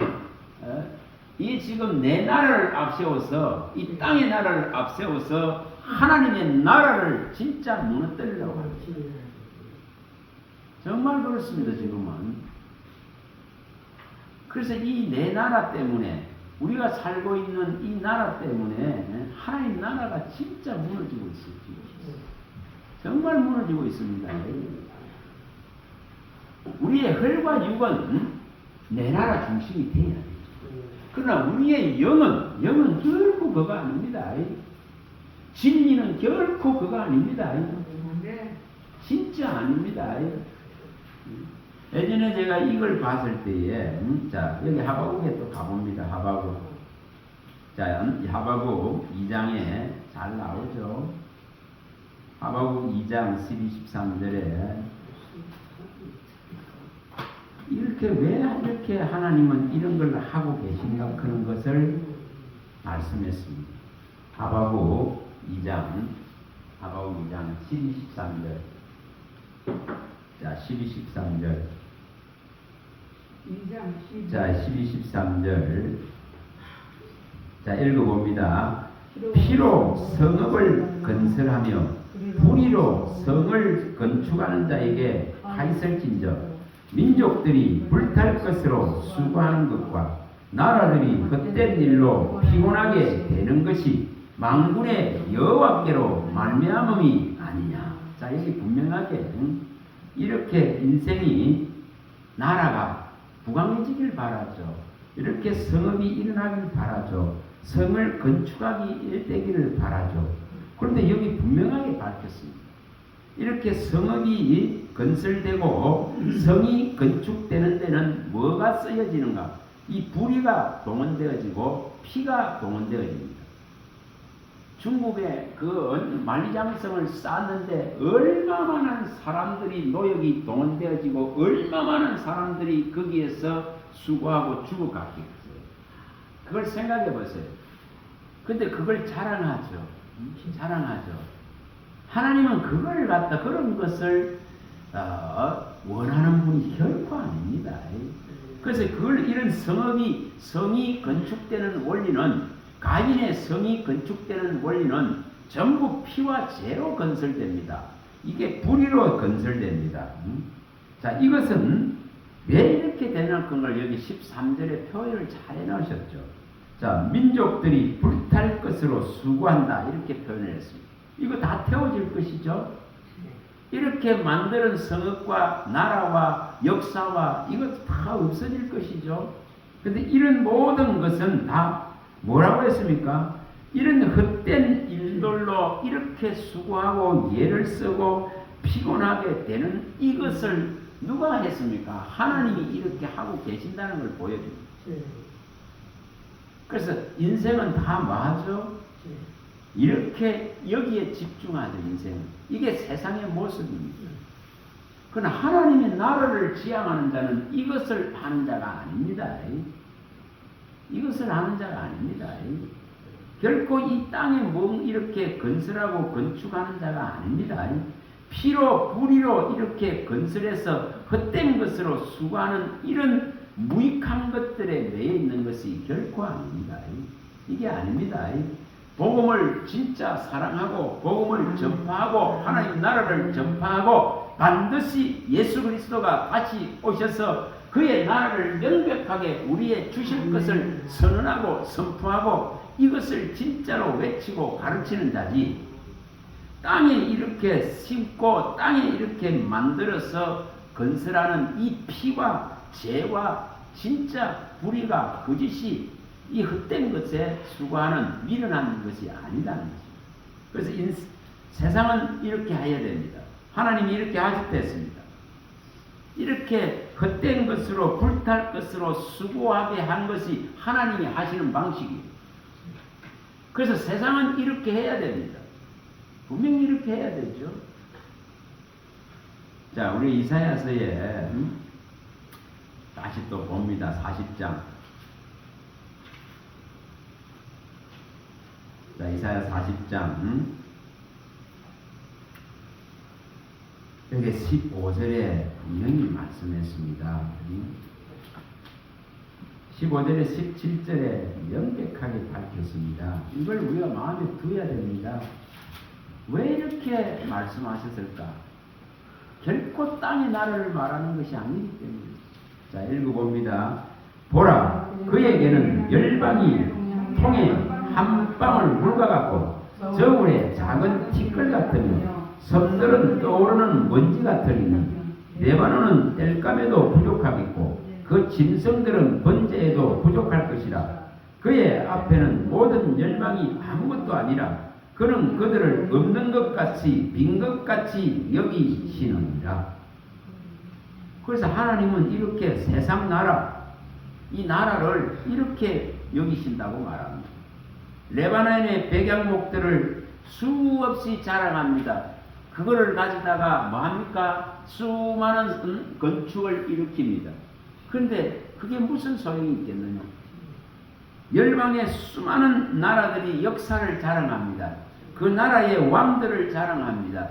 이 지금 내 나라를 앞세워서 이 땅의 나라를 앞세워서 하나님의 나라를 진짜 무너뜨리려고 합니다. 정말 그렇습니다. 지금은. 그래서 이 내 나라 때문에 우리가 살고 있는 이 나라 때문에 하나님 나라가 진짜 무너지고 있습니다. 정말 무너지고 있습니다. 우리의 혈과 육은 내 나라 중심이 돼야 돼요. 그러나 우리의 영은 결코 그거 아닙니다. 진리는 결코 그거 아닙니다. 진짜 아닙니다. 예전에 제가 이걸 봤을 때에, 자, 여기 하박국에 또 가봅니다. 하박국. 자, 하박국 2장에 잘 나오죠. 하박국 2장 12, 13절에 왜 이렇게 하나님은 이런 걸 하고 계신가 그런 것을 말씀했습니다. 하박국 2장 12, 13절. 자, 12, 13절. 자, 12, 13절. 자, 읽어봅니다. 피로 성읍을 건설하며 불의로 성을 건축하는 자에게 하있을진저 민족들이 불탈 것으로 수고하는 것과 나라들이 헛된 일로 피곤하게 되는 것이 만군의 여호와께로 말미암음이 아니냐. 자, 여기 분명하게 이렇게 인생이 나라가 부강해지길 바라죠. 이렇게 성읍이 일어나길 바라죠. 성을 건축하기 되기를 바라죠. 그런데 여기 분명하게 밝혔습니다. 이렇게 성읍이 건설되고 성이 건축되는 데는 뭐가 쓰여지는가? 이 불의가 동원되어지고 피가 동원되어집니다. 중국의 그 만리장성을 쌓았는데 얼마 많은 사람들이 노역이 동원되어지고 얼마 많은 사람들이 거기에서 수고하고 죽어갔겠어요. 그걸 생각해 보세요. 근데 그걸 자랑하죠. 하나님은 그걸 갖다 그런 것을 원하는 분이 결코 아닙니다. 그래서 그걸 이런 성이 건축되는 원리는 가인의 성이 건축되는 원리는 전부 피와 죄로 건설됩니다. 이게 불의로 건설됩니다. 자, 이것은 왜 이렇게 되는 걸 여기 13절에 표현을 잘 해놓으셨죠. 자, 민족들이 불탈 것으로 수고한다 이렇게 표현을 했습니다. 이거 다 태워질 것이죠. 이렇게 만드는 성읍과 나라와 역사와 이거 다 없어질 것이죠. 근데 이런 모든 것은 다 뭐라고 했습니까? 이런 헛된 일들로 이렇게 수고하고 애를 쓰고 피곤하게 되는 이것을 누가 했습니까? 하나님이 이렇게 하고 계신다는 걸 보여줍니다. 그래서 인생은 다 뭐하죠? 이렇게 여기에 집중하죠. 인생은. 이게 세상의 모습입니다. 그러나 하나님의 나라를 지향하는 자는 이것을 하는 자가 아닙니다. 이것을 하는 자가 아닙니다. 결코 이 땅에 이렇게 건설하고 건축하는 자가 아닙니다. 피로 불의로 이렇게 건설해서 헛된 것으로 수고하는 이런 무익한 것들에 매여 있는 것이 결코 아닙니다. 이게 아닙니다. 복음을 진짜 사랑하고 복음을 전파하고 하나님 나라를 전파하고 반드시 예수 그리스도가 다시 오셔서 그의 나라를 명백하게 우리의 주실 것을 선언하고 선포하고 이것을 진짜로 외치고 가르치는 자지, 땅에 이렇게 심고 땅에 이렇게 만들어서 건설하는 이 피와 죄와 진짜 불의가 거짓이 이 헛된 것에 수고하는 미련한 것이 아니다는 것입니다. 그래서 세상은 이렇게 해야 됩니다. 하나님이 이렇게 하셨댔습니다. 이렇게 헛된 것으로 불탈 것으로 수고하게 한 것이 하나님이 하시는 방식이에요. 그래서 세상은 이렇게 해야 됩니다. 분명히 이렇게 해야 되죠. 자, 우리 이사야서에 다시 또 봅니다. 40장. 자, 이사야 40장. 여기 15절에 분명히 말씀했습니다. 15절에 17절에 명백하게 밝혔습니다. 이걸 우리가 마음에 두어야 됩니다. 왜 이렇게 말씀하셨을까? 결코 땅의 나라를 말하는 것이 아니기 때문에. 자, 읽어봅니다. 보라, 그에게는 열방이 통에 한 방울 물과 같고 저울에 작은 티끌 같으며 섬들은 떠오르는 먼지 같으니 레바논은 땔감에도 부족하겠고 그 짐승들은 번제에도 부족할 것이라. 그의 앞에는 모든 열방이 아무것도 아니라 그는 그들을 없는 것 같이 빈 것 같이 여기시느니라. 그래서 하나님은 이렇게 세상 나라, 이 나라를 이렇게 여기신다고 말합니다. 레바논의 백양목들을 수없이 자랑합니다. 그거를 가지다가 뭐합니까? 수많은 건축을 일으킵니다. 그런데 그게 무슨 소용이 있겠느냐? 열방의 수많은 나라들이 역사를 자랑합니다. 그 나라의 왕들을 자랑합니다.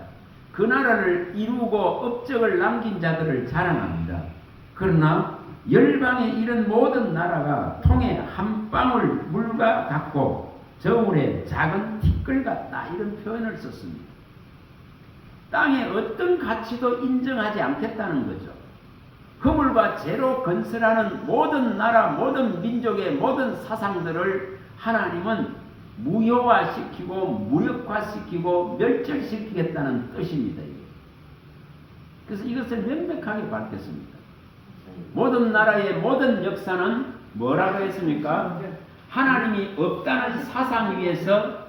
그 나라를 이루고 업적을 남긴 자들을 자랑합니다. 그러나 열방의 이런 모든 나라가 통에 한 방울 물과 같고 저울에 작은 티끌 같다 이런 표현을 썼습니다. 땅의 어떤 가치도 인정하지 않겠다는 거죠. 허물과 죄로 건설하는 모든 나라, 모든 민족의 모든 사상들을 하나님은 무효화시키고 무력화시키고 멸절시키겠다는 뜻입니다. 그래서 이것을 명백하게 밝혔습니다. 모든 나라의 모든 역사는 뭐라고 했습니까? 하나님이 없다는 사상 위에서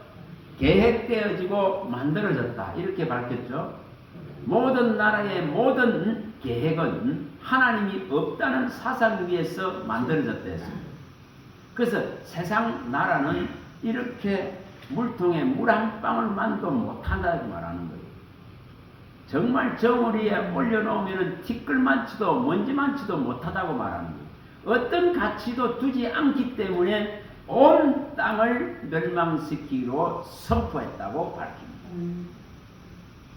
계획되어지고 만들어졌다. 이렇게 밝혔죠. 모든 나라의 모든 계획은 하나님이 없다는 사상 위에서 만들어졌다 했습니다. 그래서 세상 나라는 이렇게 물통에 물 한 방울만도 못한다고 말하는 거예요. 정말 저울 위에 올려놓으면 티끌만치도 먼지만치도 못하다고 말하는 거예요. 어떤 가치도 두지 않기 때문에 온 땅을 멸망시키기로 선포했다고 밝힙니다.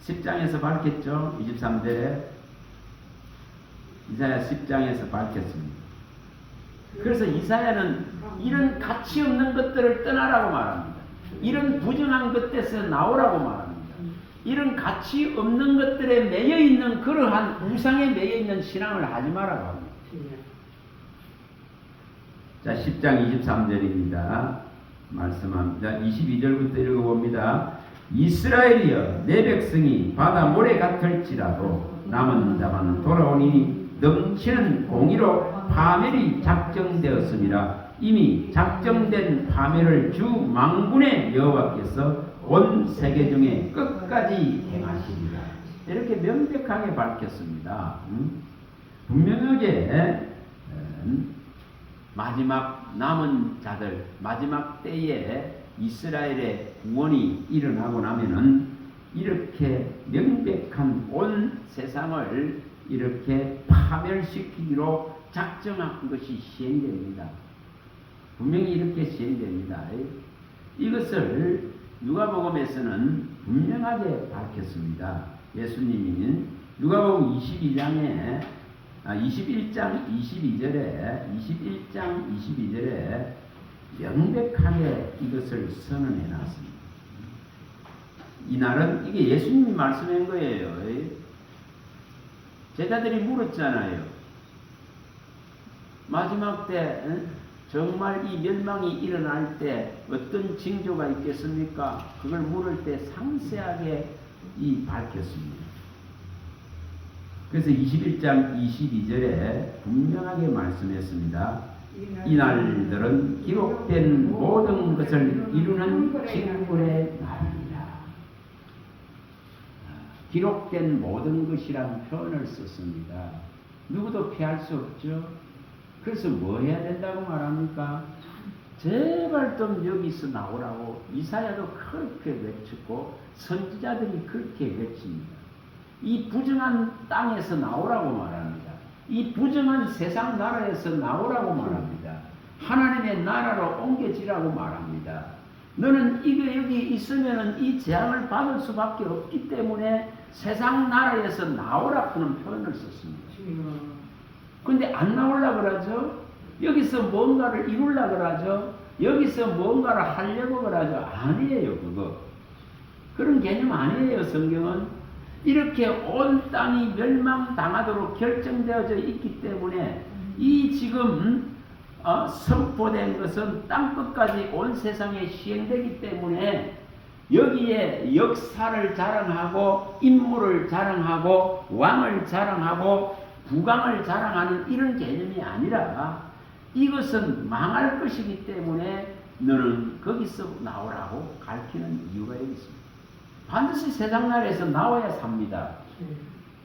10장에서 밝혔죠. 23절에 이사야 10장에서 밝혔습니다. 그래서 이사야는 이런 가치 없는 것들을 떠나라고 말합니다. 이런 부정한 것에서 나오라고 말합니다. 이런 가치 없는 것들에 매여 있는 그러한 우상에 매여 있는 신앙을 하지 말라고 합니다. 자, 10장 23절입니다. 말씀합니다. 22절부터 읽어봅니다. 이스라엘이여 내 백성이 바다 모래 같을지라도 남은 자만 돌아오니 넘치는 공의로 파멸이 작정되었습니다. 이미 작정된 파멸을 주 만군의 여호와께서 온 세계 중에 끝까지 행하시리라. 이렇게 명백하게 밝혔습니다. 분명하게 마지막 남은 자들, 마지막 때에 이스라엘의 구원이 일어나고 나면은 이렇게 명백한 온 세상을 이렇게 파멸시키기로 작정한 것이 시행됩니다. 분명히 이렇게 시행됩니다. 이것을 누가복음에서는 분명하게 밝혔습니다. 예수님이 누가복음 21장 22절에 명백하게 이것을 선언해 놨습니다. 이날은 이게 예수님이 말씀한 거예요. 제자들이 물었잖아요. 마지막 때 정말 이 멸망이 일어날 때 어떤 징조가 있겠습니까? 그걸 물을 때 상세하게 밝혔습니다. 그래서 21장 22절에 분명하게 말씀했습니다. 이날들은 기록된 모든 것을 이루는 징벌의 날이라. 기록된 모든 것이라는 표현을 썼습니다. 누구도 피할 수 없죠. 그래서 뭐 해야 된다고 말합니까? 제발 좀 여기서 나오라고 이사야도 그렇게 외쳤고 선지자들이 그렇게 외칩니다. 이 부정한 땅에서 나오라고 말합니다. 이 부정한 세상 나라에서 나오라고 말합니다. 하나님의 나라로 옮겨지라고 말합니다. 너는 여기 있으면은 이 재앙을 받을 수밖에 없기 때문에 세상 나라에서 나오라 그런 표현을 썼습니다. 근데 안 나오려고 그러죠? 여기서 뭔가를 이루려고 그러죠? 여기서 뭔가를 하려고 그러죠? 아니에요, 그거. 그런 개념 아니에요, 성경은. 이렇게 온 땅이 멸망당하도록 결정되어져 있기 때문에 이 지금 선포된 것은 땅끝까지 온 세상에 시행되기 때문에 여기에 역사를 자랑하고 인물을 자랑하고 왕을 자랑하고 부강을 자랑하는 이런 개념이 아니라 이것은 망할 것이기 때문에 너는 거기서 나오라고 가르치는 이유가 여기 있습니다. 반드시 세상 나라에서 나와야 삽니다.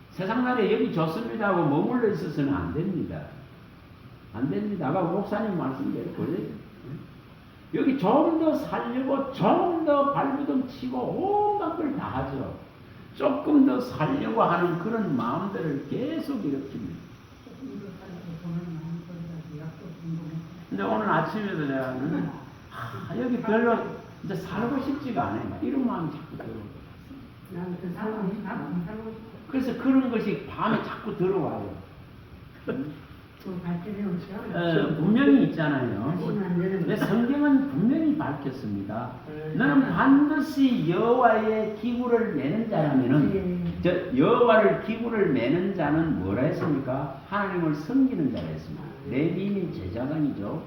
세상 나라에 여기 좋습니다 하고 머물러 있어서는 안 됩니다. 안 됩니다. 아까 목사님 말씀대로 그래요. 여기 좀 더 살려고 좀 더 발부둥 치고 온갖 걸 다 하죠. 조금 더 살려고 하는 그런 마음들을 계속 일으킵니다. 근데 오늘 아침에도 내가 여기 별로 이제 살고 싶지가 않아요. 이런 마음이 자꾸 들어와요. 그래서 그런 것이 밤에 자꾸 들어와요. 분명히 있잖아요. 내 성경은 분명히 밝혔습니다. 너는 반드시 여호와의 기구를 매는 자라면은 여호와를 기구를 매는 자는 뭐라 했습니까? 하나님을 섬기는 자라 했습니다. 레위인이 제사장이죠.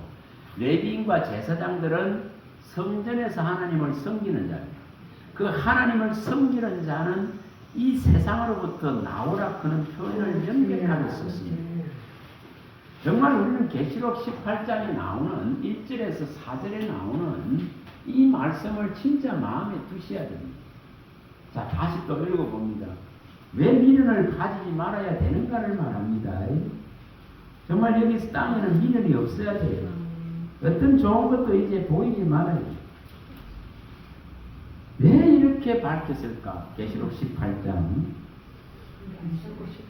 레위인과 제사장들은 성전에서 하나님을 섬기는 자입니다. 그 하나님을 섬기는 자는 이 세상으로부터 나오라 그런 표현을 명백하게 썼습니다. 정말 우리는 계시록 18장에 나오는 1절에서 4절에 나오는 이 말씀을 진짜 마음에 두셔야 됩니다. 자, 다시 또 읽어봅니다. 왜 미련을 가지지 말아야 되는가를 말합니다. 정말 여기 땅에는 미련이 없어야 돼요. 어떤 좋은 것도 이제 보이지 말아요. 왜 이렇게 밝혔을까? 계시록 18장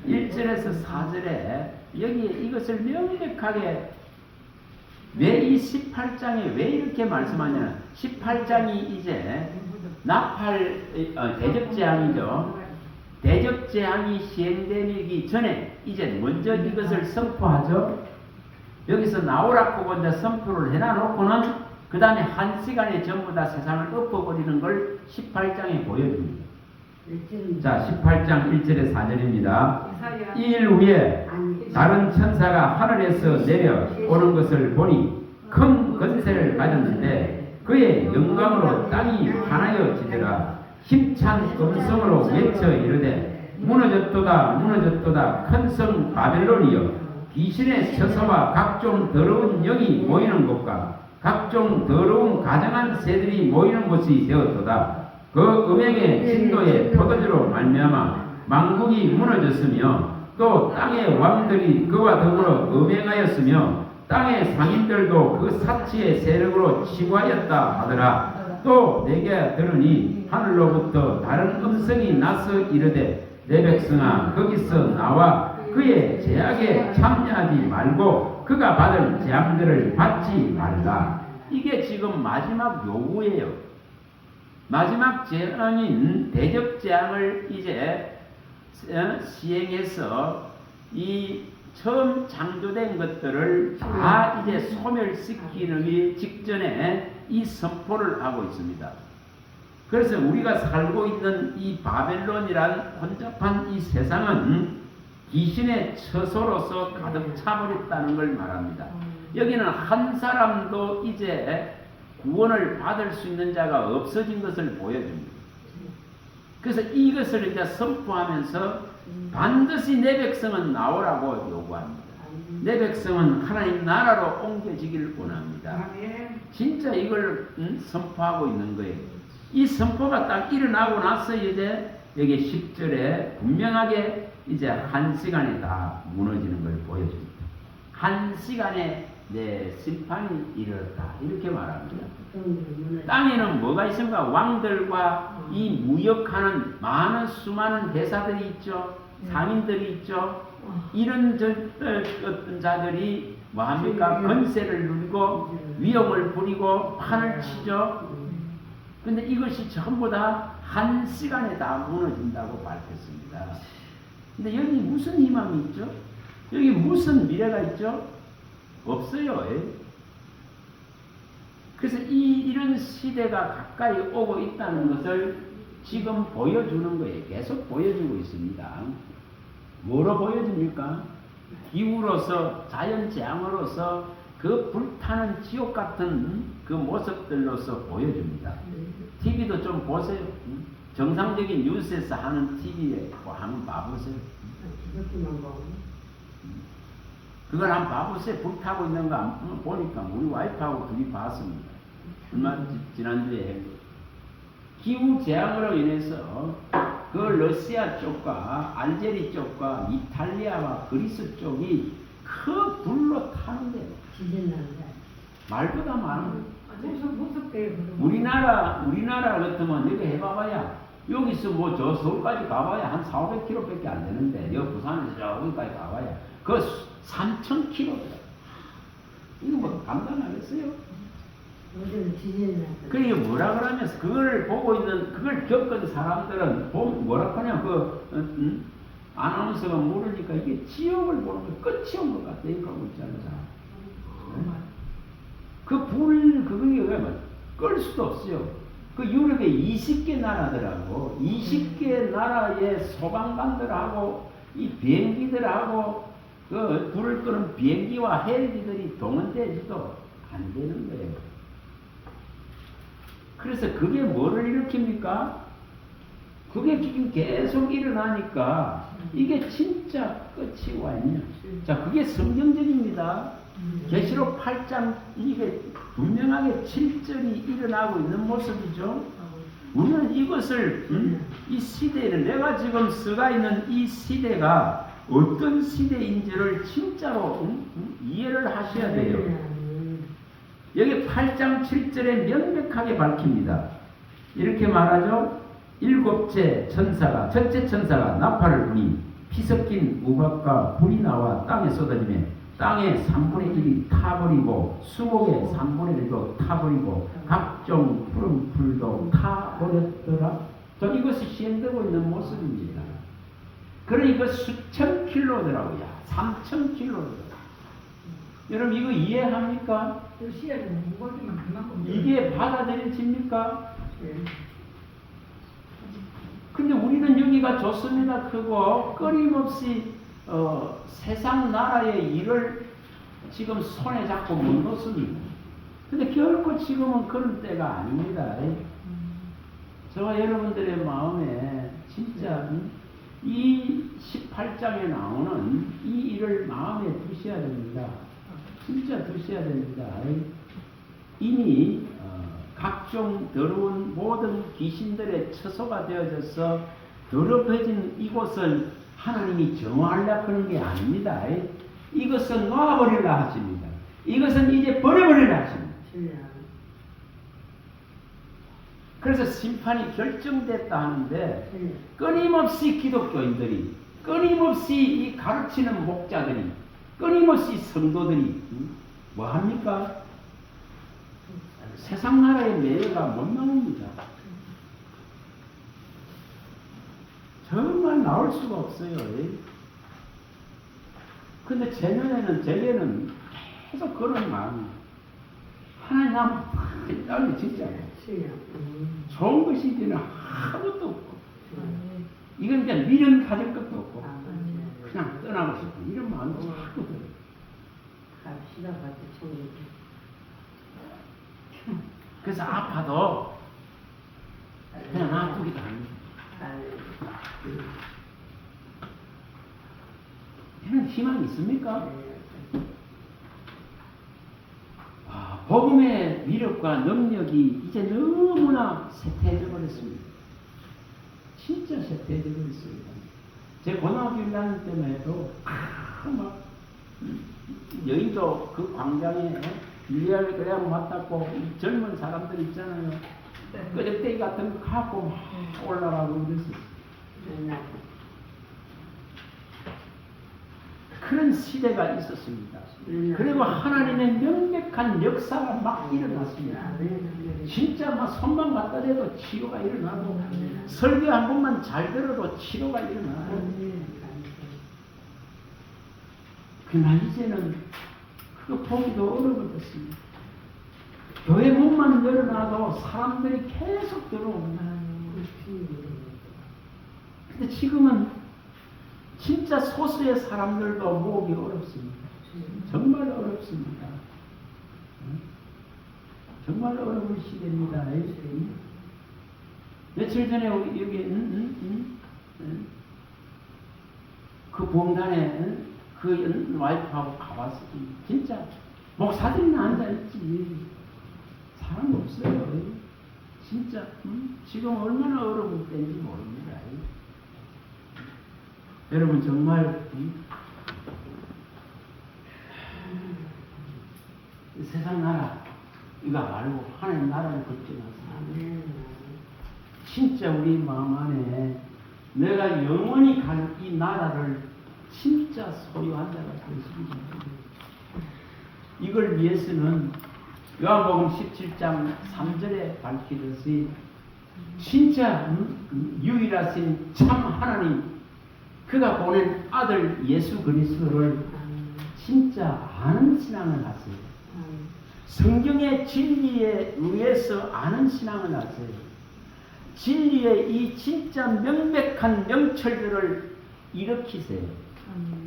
1절에서 4절에 여기에 이것을 명백하게 왜 이 18장에 왜 이렇게 말씀하냐면 18장이 이제 대접재앙이죠. 대접재앙이 시행되기 전에 이제 먼저 이것을 선포하죠. 여기서 나오라고 먼저 선포를 해놔놓고는 그 다음에 한 시간에 전부 다 세상을 엎어버리는 걸 18장에 보여줍니다. 자, 18장 1절에 4절입니다. 이 일 후에 다른 천사가 하늘에서 내려오는 것을 보니 큰 권세를 가졌는데 그의 영광으로 땅이 하나여지더라. 힘찬 음성으로 외쳐 이르되 무너졌도다 무너졌도다 큰 성 바벨론이여 귀신의 처소와 각종 더러운 영이 모이는 곳과 각종 더러운 가정한 새들이 모이는 곳이 되었도다. 그 음행의 진노의 포도주로 말미암아 만국이 무너졌으며 또 땅의 왕들이 그와 더불어 음행하였으며 땅의 상인들도 그 사치의 세력으로 치부하였다 하더라. 또 내게 들으니 하늘로부터 다른 음성이 나서 이르되 내 백성아 거기서 나와 그의 제약에 참여하지 말고 그가 받을 재앙들을 받지 말라. 이게 지금 마지막 요구예요. 마지막 재앙인 대적재앙을 이제 시행해서 이 처음 창조된 것들을 다 이제 소멸시키기 직전에 이 선포를 하고 있습니다. 그래서 우리가 살고 있는 이 바벨론이란 혼잡한 이 세상은 귀신의 처소로서 가득 차버렸다는 걸 말합니다. 여기는 한 사람도 이제 구원을 받을 수 있는 자가 없어진 것을 보여줍니다. 그래서 이것을 이제 선포하면서 반드시 내 백성은 나오라고 요구합니다. 내 백성은 하나님 나라로 옮겨지기를 원합니다. 진짜 이걸 선포하고 있는 거예요. 이 선포가 딱 일어나고 나서 이제 여기 10절에 분명하게 이제 한 시간에 다 무너지는 걸 보여줍니다. 한 시간에 내 심판이 이르렀다 이렇게 말합니다. 땅에는 뭐가 있습니까? 왕들과 이 무역하는 많은 수많은 대사들이 있죠. 상인들이 있죠. 이런 어떤 자들이 뭐합니까? 권세를 누리고 위험을 부리고 판을 치죠. 근데 이것이 전부 다 한 시간에 다 무너진다고 밝혔습니다. 근데 여기 무슨 희망이 있죠? 여기 무슨 미래가 있죠? 없어요. 그래서 이런 시대가 가까이 오고 있다는 것을 지금 보여주는 거예요. 계속 보여주고 있습니다. 뭐로 보여줍니까? 기후로서 자연재앙으로서 그 불타는 지옥 같은 그 모습들로서 보여줍니다. TV도 좀 보세요. 정상적인 뉴스에서 하는 TV에 한번 봐보세요. 그걸 한번 봐보세요. 불타고 있는 거 보니까 우리 와이프하고 둘이 봤습니다. 얼마 지난주에 기후재앙으로 인해서 그 러시아 쪽과 알제리 쪽과 이탈리아와 그리스 쪽이 그 불로 타는데 말보다 많은 우리나라 같으면 여기 해봐봐야 여기서 뭐 저 서울까지 가봐야 한 400km밖에 안 되는데 여기 부산에서 저기까지 가봐야 그 3,000km 이거 뭐 감당하겠어요? 그게 뭐라 그러면서 그걸 보고 있는 그걸 겪은 사람들은 뭐라 하냐 아나운서가 모르니까 이게 지옥을 보는 거 끝이 온 것 같다 이거 하고 있잖아요. 그 그게 왜 끌 수도 없어요. 그 유럽에 20개 나라들하고 20개 나라의 소방관들하고 이 비행기들하고 그 불을 끄는 비행기와 헬기들이 동원되지도 안 되는 거예요. 그래서 그게 뭐를 일으킵니까? 그게 지금 계속 일어나니까 이게 진짜 끝이 와 있냐? 자, 그게 성경적입니다. 계시록 8장 이게 분명하게 7절이 일어나고 있는 모습이죠. 우리는 이것을 이 시대를 내가 지금 쓰가 있는 이 시대가 어떤 시대인지를 진짜로 이해를 하셔야 돼요. 여기 8장 7절에 명백하게 밝힙니다. 이렇게 말하죠. 일곱째 천사가 첫째 천사가 나팔을 부니 피 섞인 우박과 불이 나와 땅에 쏟아지며 땅의 3분의 1이 타버리고 수목의 3분의 1도 타버리고 각종 푸른 풀도 타버렸더라. 이것이 시행되고 있는 모습입니다. 그러니까 수천 킬로더라고요. 3,000킬로더라. 여러분 이거 이해합니까? 이게 받아들여집니까? 근데 우리는 여기가 좋습니다. 크고 끊임없이 세상 나라의 일을 지금 손에 잡고 못 놓습니다. 근데 결코 지금은 그런 때가 아닙니다. 저와 여러분들의 마음에 진짜 이 18장에 나오는 이 일을 마음에 두셔야 됩니다. 진짜 두셔야 됩니다. 이미 각종 더러운 모든 귀신들의 처소가 되어져서 더럽혀진 이곳을 하나님이 정화하려고 하는 게 아닙니다. 이것은 놔버리려 하십니다. 이것은 이제 버려버리려 하십니다. 그래서 심판이 결정됐다 하는데 끊임없이 기독교인들이 끊임없이 이 가르치는 목자들이 끊임없이 성도들이 뭐합니까? 세상 나라의 매여가 못 나옵니다. 정말 나올 수가 없어요. 근데 제게는 계속 그런 마음이 하나님 나는 진짜 좋은 것이지는 아무것도 없고 이건 이제 미련 가질 것도 없고 그냥 떠나고 싶고 이런 마음이 자꾸 들어요. 그래서 아파도 그냥 놔두기도 합니다. 이런 희망이 있습니까? 복음의 위력과 능력이 이제 너무나 쇠퇴해져 버렸습니다. 진짜 쇠퇴해져 버렸습니다. 제 고등학교 1학년 때만 해도 막 여의도 그 광장에 빌리알 그냥 맞닿고 젊은 사람들 있잖아요. 끄적대기 같은 거 갖고 막 올라가고 그랬어요. 그런 시대가 있었습니다. 그리고 하나님의 명백한 역사가 막 일어났습니다. 진짜 막 손만 갖다 대도 치료가 일어나고 설교 한 번만 잘 들어도 치료가 일어나고 그러나 이제는 그거 보기도 어려워졌습니다. 교회 문만 열어놔도 사람들이 계속 들어옵니다. 근데 지금은 진짜 소수의 사람들도 모으기 어렵습니다. 정말 어렵습니다. 정말 어려운 시대입니다. 며칠 전에 여기 그 봉단에 그 와이프하고 가봤어요. 진짜 목사들이나 앉아있지 사람 없어요. 진짜 지금 얼마나 어려운 때인지 모릅니다. 여러분 정말 세상 나라 이거 말고 하나님 나라를 걱정하세요. 진짜 우리 마음 안에 내가 영원히 갈 이 나라를 진짜 소유한 자가 되시기 이걸 위해서는 요한복음 17장 3절에 밝히듯이 진짜 유일하신 참 하나님 그가 보낸 아들 예수 그리스도를 진짜 아는 신앙을 하세요. 성경의 진리에 의해서 아는 신앙을 하세요. 진리의 이 진짜 명백한 명철들을 일으키세요.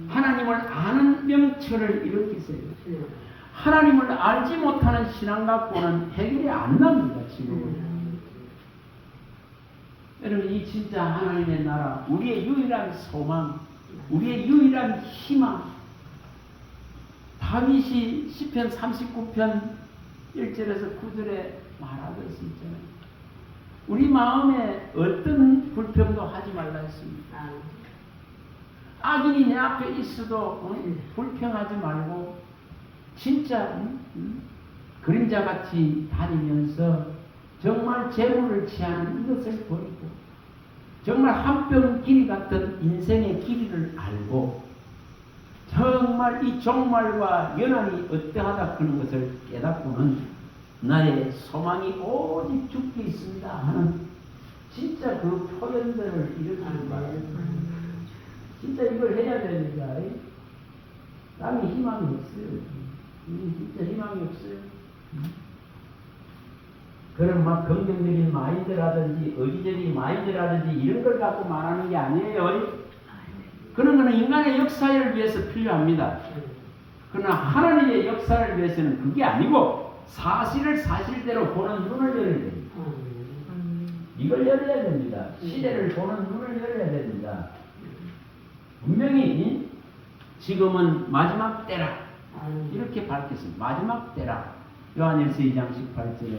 하나님을 아는 명철을 일으키세요. 하나님을 알지 못하는 신앙 갖고는 해결이 안 납니다. 지금 여러분 이 진짜 하나님의 나라 우리의 유일한 소망 우리의 유일한 희망 다윗이 시편 39편 1절에서 9절에 말하듯이 있잖아요. 우리 마음에 어떤 불평도 하지 말라 했습니다. 악인이 내 앞에 있어도 불평하지 말고 진짜 그림자같이 다니면서 정말 재물을 취하는 이것을 버리고 정말 한뼘 길이 같은 인생의 길이를 알고 정말 이 종말과 연한이 어떠하다 하는 것을 깨닫고는 나의 소망이 오직 죽게 있습니다 하는 진짜 그 표현들을 일으키는 바랍니다. 진짜 이걸 해야 됩니다. 남이 희망이 없어요. 진짜 희망이 없어요. 그런 막 긍정적인 마인드라든지 의지적인 마인드라든지 이런 걸 갖고 말하는 게 아니에요. 그런 거는 인간의 역사를 위해서 필요합니다. 그러나 하나님의 역사를 위해서는 그게 아니고 사실을 사실대로 보는 눈을 열어야 됩니다. 이걸 열어야 됩니다. 시대를 보는 눈을 열어야 됩니다. 분명히 지금은 마지막 때라 이렇게 밝혔습니다. 마지막 때라. 요한일서 2장 18절에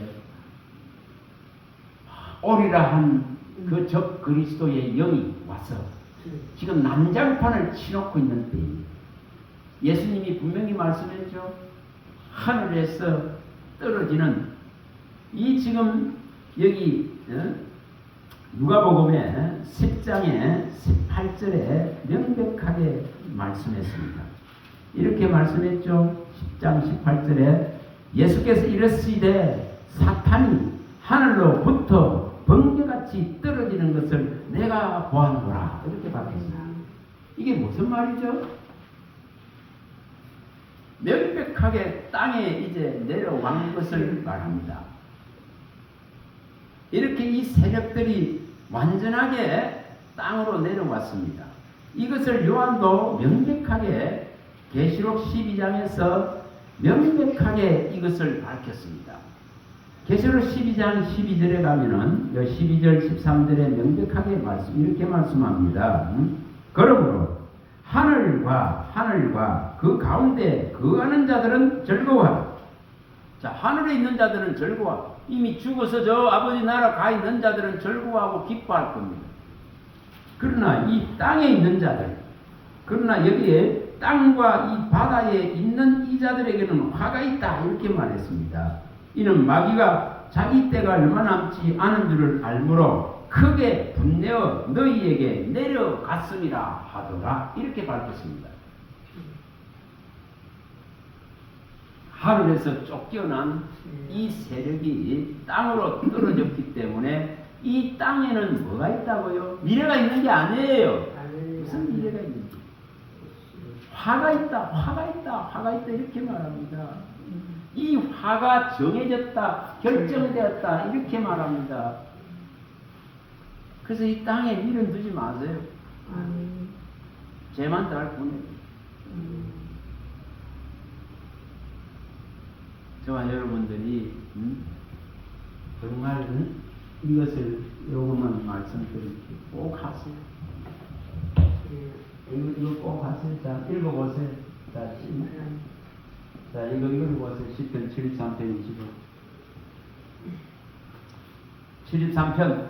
오리라 한 그 적 그리스도의 영이 와서 지금 난장판을 치놓고 있는 때입니다. 예수님이 분명히 말씀했죠. 하늘에서 떨어지는 이 지금 여기 누가복음의 10장의 18절에 명백하게 말씀했습니다. 이렇게 말씀했죠. 10장 18절에 예수께서 이르시되 사탄이 하늘로부터 번개같이 떨어지는 것을 내가 보았노라. 이렇게 밝혔습니다. 이게 무슨 말이죠? 명백하게 땅에 이제 내려간 것을 말합니다. 이렇게 이 세력들이 완전하게 땅으로 내려왔습니다. 이것을 요한도 명백하게 계시록 12장에서 명백하게 이것을 밝혔습니다. 계시록 12장 12절에 가면은 12절 13절에 명백하게 이렇게 말씀합니다. 그러므로 하늘과 그 가운데 거하는 자들은 즐거워하라. 자, 하늘에 있는 자들은 즐거워. 이미 죽어서 저 아버지 나라 가 있는 자들은 즐거워하고 기뻐할 겁니다. 그러나 이 땅에 있는 자들, 그러나 여기에 땅과 이 바다에 있는 이 자들에게는 화가 있다. 이렇게 말했습니다. 이는 마귀가 자기 때가 얼마 남지 않은 줄을 알므로 크게 분내어 너희에게 내려갔음이라 하더라. 이렇게 밝혔습니다. 하늘에서 쫓겨난 이 세력이 땅으로 떨어졌기 때문에 이 땅에는 뭐가 있다고요? 미래가 있는 게 아니에요. 무슨 미래가 있는지. 화가 있다 이렇게 말합니다. 이 화가 정해졌다, 결정되었다 이렇게 말합니다. 그래서 이 땅에 미련 두지 마세요. 죄만 잘 보내요. 저와 여러분들이 정말 이것을 요것만 말씀드릴게요. 꼭 하세요. 이거 꼭 하세요. 자, 읽어보세요. 자, 이거 읽어보세요. 10편 73편이시고 73편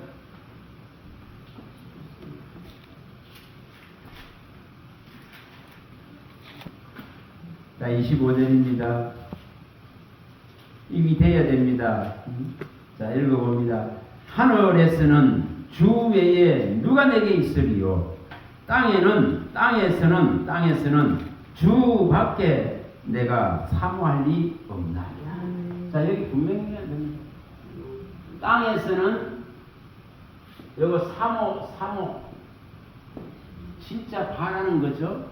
자, 25절입니다. 이미 돼야 됩니다. 자, 읽어봅니다. 하늘에서는 주 외에 누가 내게 있으리요? 땅에서는 주 밖에 내가 사모할 리 없나니. 자, 여기 분명히 해야 됩니다. 땅에서는 이거 사모 진짜 바라는 거죠.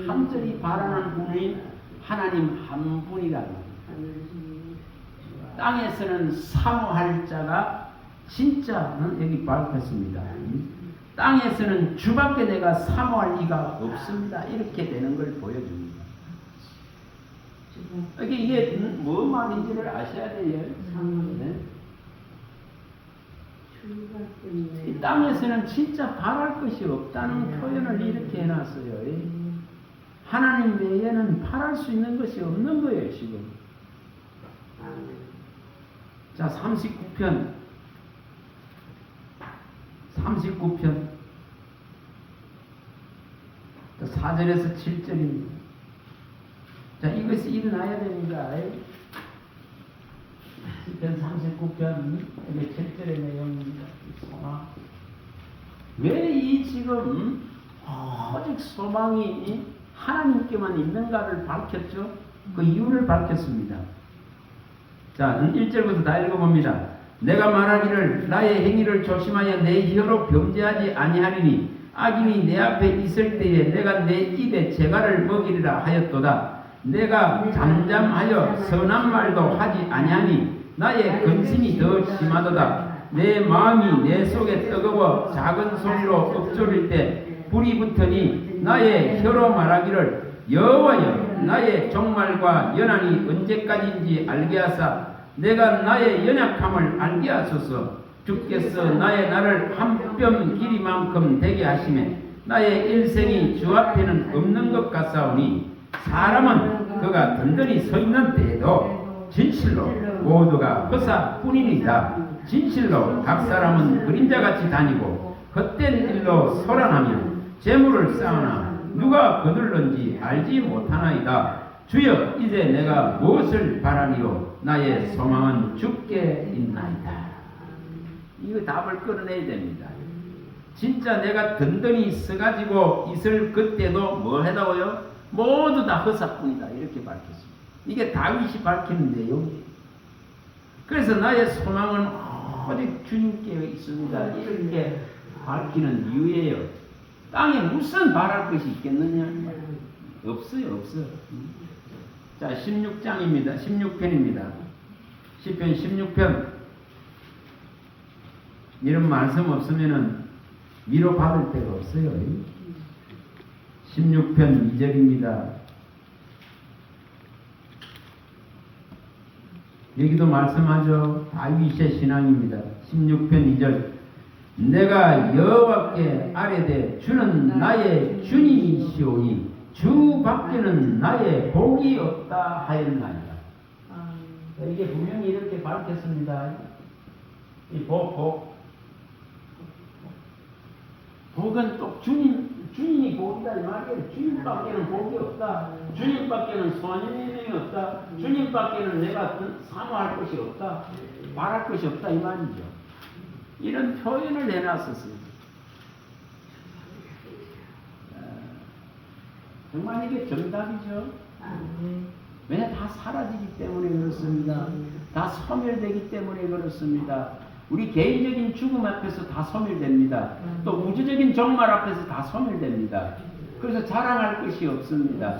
간절히 바라는 분이 하나님 한 분이라고. 땅에서는 사모할 자가 진짜는 여기 밝혔습니다. 땅에서는 주밖에 내가 사모할 리가 없습니다. 이렇게 되는 걸 보여줍니다. 이게 뭐 말인지를 아셔야 돼요. 네? 이 땅에서는 진짜 바랄 것이 없다는 표현을 이렇게 해놨어요. 하나님 외에는 바랄 수 있는 것이 없는 거예요, 지금. 자, 39편. 자, 4절에서 7절입니다. 자, 이것이 일어나야 됩니다. 39편, 이게 7절의 내용입니다. 왜 이 지금 오직 소망이 하나님께만 있는가를 밝혔죠? 그 이유를 밝혔습니다. 자, 1절부터 다 읽어봅니다. 내가 말하기를 나의 행위를 조심하여 내 혀로 범죄하지 아니하리니 악인이 내 앞에 있을 때에 내가 내 입에 재갈을 먹이리라 하였도다. 내가 잠잠하여 선한 말도 하지 아니하니 나의 근심이 더 심하도다. 내 마음이 내 속에 뜨거워 작은 소리로 읊조릴 때 불이 붙으니 나의 혀로 말하기를 여호와여 나의 종말과 연한이 언제까지인지 알게 하사 내가 나의 연약함을 알게 하소서. 주께서 나의 날을 한 뼘 길이만큼 되게 하시매 나의 일생이 주 앞에는 없는 것 같사오니 사람은 그가 든든히 서 있는 때에도 진실로 모두가 허사뿐이니이다. 진실로 각 사람은 그림자같이 다니고 헛된 일로 소란하며 재물을 쌓으나 누가 거둘는지 알지 못하나이다. 주여 이제 내가 무엇을 바라니요 나의 소망은 주께 있나이다. 이거 답을 끌어내야 됩니다. 진짜 내가 든든히 서가지고 있을 그때도 뭐 해다고요? 모두 다 허사뿐이다. 이렇게 밝혔습니다. 이게 다윗이 밝히는데요. 그래서 나의 소망은 오직 주님께 있습니다. 이렇게 밝히는 이유예요. 땅에 무슨 바랄 것이 있겠느냐? 없어요, 없어. 자, 16장입니다. 16편입니다. 시편 16편. 이런 말씀 없으면은 위로 받을 데가 없어요. 16편 2절입니다. 여기도 말씀하죠. 다윗의 신앙입니다. 16편 2절. 내가 여호와께 아뢰되 주는 나의 주님이시오니 주 밖에는 나의 복이 없다 하였나이다. 이게 분명히 이렇게 밝혔습니다. 이 복은 또 주님이 복이다 이 말이에요. 주님밖에는 복이 없다. 주님밖에는 소원이 없다. 주님밖에는 내가 사모할 것이 없다. 말할 것이 없다 이 말이죠. 이런 표현을 해놨었어요. 정말 이게 정답이죠. 왜냐 다 사라지기 때문에 그렇습니다. 다 소멸되기 때문에 그렇습니다. 우리 개인적인 죽음 앞에서 다 소멸됩니다. 또 우주적인 종말 앞에서 다 소멸됩니다. 그래서 자랑할 것이 없습니다.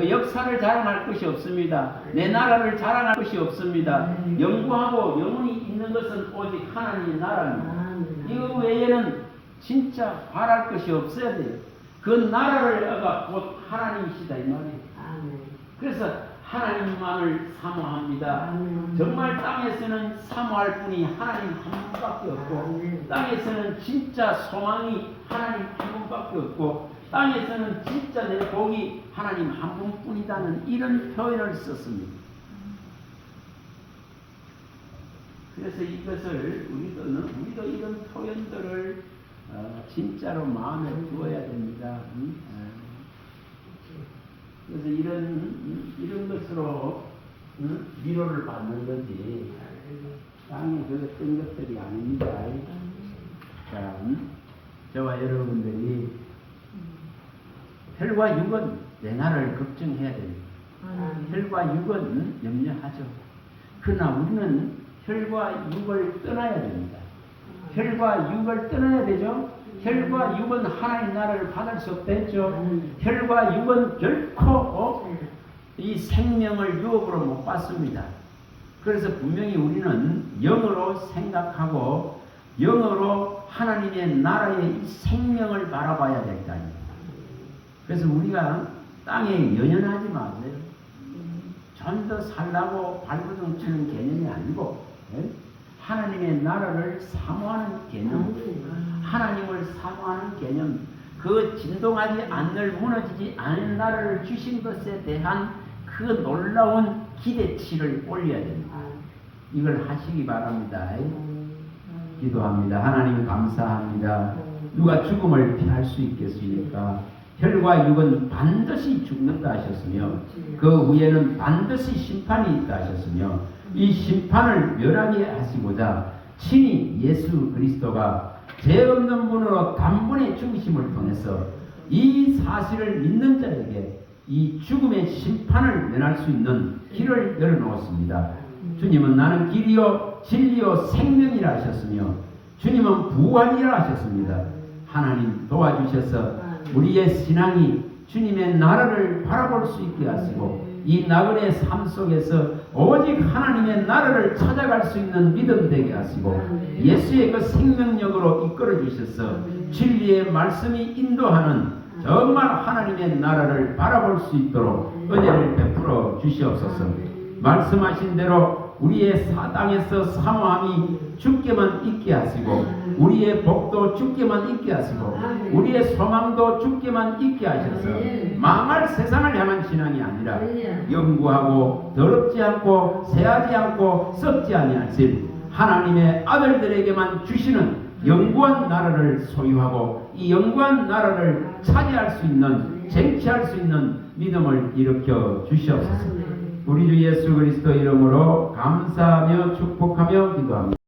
역사를 자랑할 것이 없습니다. 내 나라를 자랑할 것이 없습니다. 영구하고 영원히 있는 것은 오직 하나님의 나라입니다. 이거 외에는 진짜 바랄 것이 없어야 돼요. 그 나라를 곧 하나님이시다 이 말이에요. 그래서 하나님만을 사모합니다. 정말 땅에서는 사모할 분이 하나님 한 분밖에 없고 땅에서는 진짜 소망이 하나님 한 분밖에 없고 땅에서는 진짜 내 복이 하나님 한 분뿐이다는 이런 표현을 썼습니다. 그래서 이것을 우리도 이런 표현들을 진짜로 마음에 두어야 됩니다. 그래서 이런 것으로 위로를 받는 거지 땅에 뜬 것들이 아닙니다. 자, 저와 여러분들이 혈과 육은 내 나라를 걱정해야 됩니다. 혈과 육은 염려하죠. 그러나 우리는 혈과 육을 떠나야 됩니다. 혈과 육을 떠나야 되죠. 혈과 육은 하나님 나라를 받을 수 없다 했죠. 혈과 육은 결코 이 생명을 유업으로 못 받습니다. 그래서 분명히 우리는 영으로 생각하고 영으로 하나님의 나라의 이 생명을 바라봐야 될 거 아닙니까? 그래서 우리가 땅에 연연하지 마세요. 좀 더 살라고 발버둥 치는 개념이 아니고 하나님의 나라를 사모하는 개념, 하나님을 사모하는 개념, 그 진동하지 않을 무너지지 않은 나라를 주신 것에 대한 그 놀라운 기대치를 올려야 됩니다. 이걸 하시기 바랍니다. 기도합니다. 하나님 감사합니다. 누가 죽음을 피할 수 있겠습니까? 혈과 육은 반드시 죽는다 하셨으며 그 위에는 반드시 심판이 있다 하셨으며 이 심판을 멸하게 하시고자 친히 예수 그리스도가 죄 없는 분으로 단번에 죽으심을 통해서 이 사실을 믿는 자에게 이 죽음의 심판을 면할 수 있는 길을 열어놓았습니다. 주님은 나는 길이요 진리요 생명이라 하셨으며 주님은 부활이라 하셨습니다. 하나님 도와주셔서 우리의 신앙이 주님의 나라를 바라볼 수 있게 하시고 이 나그네의 삶 속에서 오직 하나님의 나라를 찾아갈 수 있는 믿음 되게 하시고 예수의 그 생명력으로 이끌어 주셔서 진리의 말씀이 인도하는 정말 하나님의 나라를 바라볼 수 있도록 은혜를 베풀어 주시옵소서. 말씀하신 대로 우리의 사당에서 사모함이 죽게만 있게 하시고 우리의 복도 죽게만 있게 하시고 우리의 소망도 죽게만 있게 하셔서 망할 세상을 향한 신앙이 아니라 영구하고 더럽지 않고 새하지 않고 썩지 아니하신 하나님의 아들들에게만 주시는 영구한 나라를 소유하고 이 영구한 나라를 차지할 수 있는 쟁취할 수 있는 믿음을 일으켜 주시옵소서. 우리 주 예수 그리스도 이름으로 감사하며 축복하며 기도합니다.